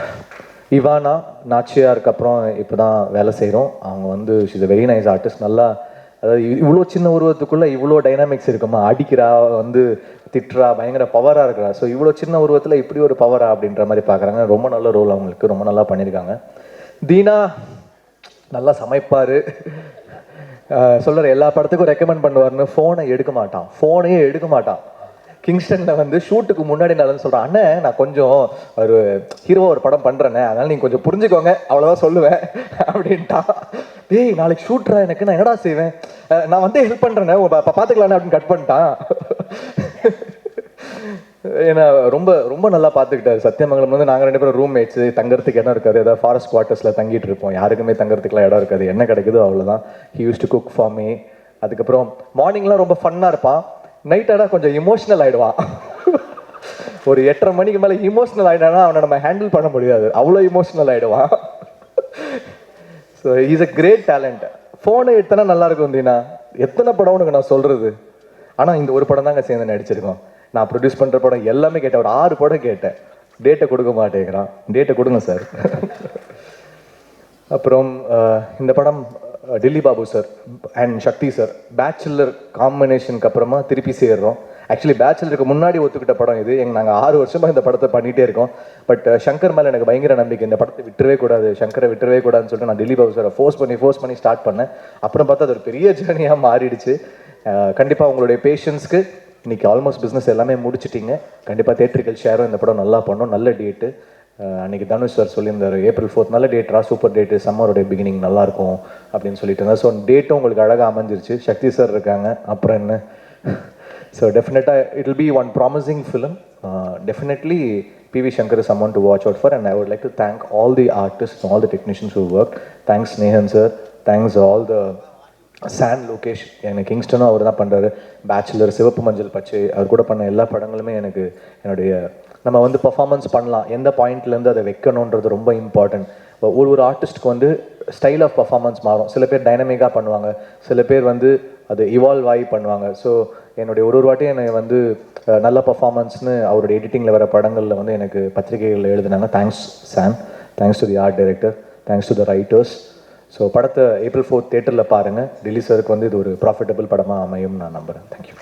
Ivana நாச்சியாருக்கு அப்புறம் இப்போ தான் வேலை செய்கிறோம். அவங்க வந்து she's a very nice artist. நல்லா, அதாவது இவ்வளோ சின்ன உருவத்துக்குள்ளே இவ்வளோ டைனாமிக்ஸ் இருக்குமா, அடிக்கிறா, வந்து திட்டுறா, பயங்கர பவராக இருக்கிறா. ஸோ இவ்வளோ சின்ன உருவத்தில் இப்படி ஒரு பவரா அப்படின்ற மாதிரி பார்க்குறாங்க. ரொம்ப நல்ல ரோல் அவங்களுக்கு, ரொம்ப நல்லா பண்ணியிருக்காங்க. தீனா நல்லா சமைப்பார், சொல்கிற எல்லா படத்துக்கும் ரெக்கமெண்ட் பண்ணுவார்னு ஃபோனையே எடுக்க மாட்டான். கிங்ஸ்டனில் வந்து ஷூட்டுக்கு முன்னாடி நான் சொல்கிறேன், அண்ணன் நான் கொஞ்சம் ஒரு ஹீரோவாக ஒரு படம் பண்ணுறேன்னே, அதனால் நீங்கள் கொஞ்சம் புரிஞ்சுக்கோங்க, அவ்வளோதான் சொல்லுவேன் அப்படின்ட்டான். டேய் நாளைக்கு ஷூட்ரா எனக்கு, நான் என்னடா செய்வேன், நான் வந்து ஹெல்ப் பண்ணுறேன்னே, பார்த்துக்கலான்னு அப்படின்னு கட் பண்ணிட்டான். ஏன்னா ரொம்ப ரொம்ப நல்லா பார்த்துக்கிட்டாரு. சத்தியமங்கலம் வந்து நாங்கள் 2 பேரும் ரூம்மேட்ஸு, தங்கறதுக்கு இடம் இருக்காது. ஏதாவது ஃபாரஸ்ட் குவார்ட்டர்ஸில் தங்கிட்டு இருப்போம். யாருக்குமே தங்கறதுக்குலாம் இடம் இருக்காது. என்ன கிடைக்குதோ அவ்வளோதான். He use to cook for me. அதுக்கப்புறம் மார்னிங்லாம் ரொம்ப ஃபன்னாக இருப்பான். நைட்டாடா கொஞ்சம் இமோஷ்னல் ஆகிடுவான். ஒரு 8:30 மணிக்கு மேலே இமோஷ்னல் ஆகிட்டானா அவனை நம்ம ஹேண்டில் பண்ண முடியாது. அவ்வளோ இமோஷ்னல் ஆகிடுவான். So is a great talent. ஃபோனை எடுத்தனா நல்லா இருக்கும் தீனா. எத்தனை படம் உனக்கு நான் சொல்கிறது. ஆனால் இந்த ஒரு படம் தாங்க சேர்ந்து நடிச்சிருக்கோம். நான் ப்ரொடியூஸ் பண்ணுற படம் எல்லாமே கேட்டேன். ஒரு 6 படம் கேட்டேன். டேட்டை கொடுக்க மாட்டேங்கிறான். டேட்டை கொடுங்க சார். அப்புறம் இந்த படம் Dilli Babu sir and Shakti sir bachelor காம்பினேஷனுக்கு அப்புறமா திருப்பி சேர்றோம். ஆக்சுவலி பேச்சுலருக்கு முன்னாடி ஒத்துக்கிட்ட படம் இது. நாங்கள் 6 வருஷமாக இந்த படத்தை பண்ணிகிட்டே இருக்கோம். பட் சங்கர் மேலே எனக்கு பயங்கர நம்பிக்கை. இந்த படத்தை விட்டுறவே கூடாது, சங்கரை விட்டுறவே கூடாதுன்னு சொல்லிட்டு நான் டில்லி பாபு சாரை ஃபோர்ஸ் பண்ணி ஸ்டார்ட் பண்ணேன். அப்புறம் பார்த்தா அது ஒரு பெரிய ஜேர்னியாக மாறிடுச்சு. கண்டிப்பாக உங்களுடைய பேஷன்ஸ்க்கு இன்றைக்கி ஆல்மோஸ்ட் பிஸ்னஸ் எல்லாமே முடிச்சிட்டிங்க. கண்டிப்பாக தேட்டரிக்கல் ஷேரும் இந்த படம் நல்லா பண்ணோம். நல்ல டேட்டு. அன்றைக்கி தனுஷ் சார் சொல்லியிருந்தார், April 4th நல்ல டேட்ரா, சூப்பர் டேட்டு, சம்மருடைய பிகினிங் நல்லாயிருக்கும் அப்படின்னு சொல்லிட்டு இருந்தார். ஸோ டேட்டும் உங்களுக்கு அழகாக அமைஞ்சிருச்சு. சக்தி சார் இருக்காங்க, அப்புறம் என்ன. ஸோ டெஃபினட்டாக it will be one promising film. Definitely PV Shankar is someone to watch out for, and I would like to thank all the artists, all the technicians who worked. Thanks Snehan sir, thanks all the சான் லோகேஷ். எனக்கு கிங்ஸ்டனும் அவர் தான் பண்ணுறாரு. Bachelor, சிவப்பு மஞ்சள் பச்சை, அவர் கூட பண்ண எல்லா படங்களுமே எனக்கு என்னுடைய நம்ம வந்து பர்ஃபார்மன்ஸ் பண்ணலாம், எந்த பாயிண்ட்லேருந்து அதை வைக்கணுன்றது ரொம்ப இம்பார்ட்டன்ட். ஒரு ஆர்டிஸ்ட்டுக்கு வந்து ஸ்டைல் ஆஃப் பர்ஃபார்மன்ஸ் மாறும். சில பேர் டைனமிக்காக பண்ணுவாங்க, சில பேர் வந்து அது இவால்வ் ஆகி பண்ணுவாங்க. ஸோ என்னுடைய ஒரு வாட்டியும் என்னை வந்து நல்ல பர்ஃபார்மன்ஸ்னு அவருடைய எடிட்டிங்கில் வர படங்களில் வந்து எனக்கு பத்திரிகைகளில் எழுதினாங்க. தேங்க்ஸ் சான், thanks to the art director, thanks to the writers. So படத்தை April 4th தேட்டரில் பாருங்கள். டில்லி சாருக்கு வந்து இது ஒரு ப்ராஃபிட்டபிள் படமாக அமையும் நான் நம்புகிறேன். தேங்க்யூ.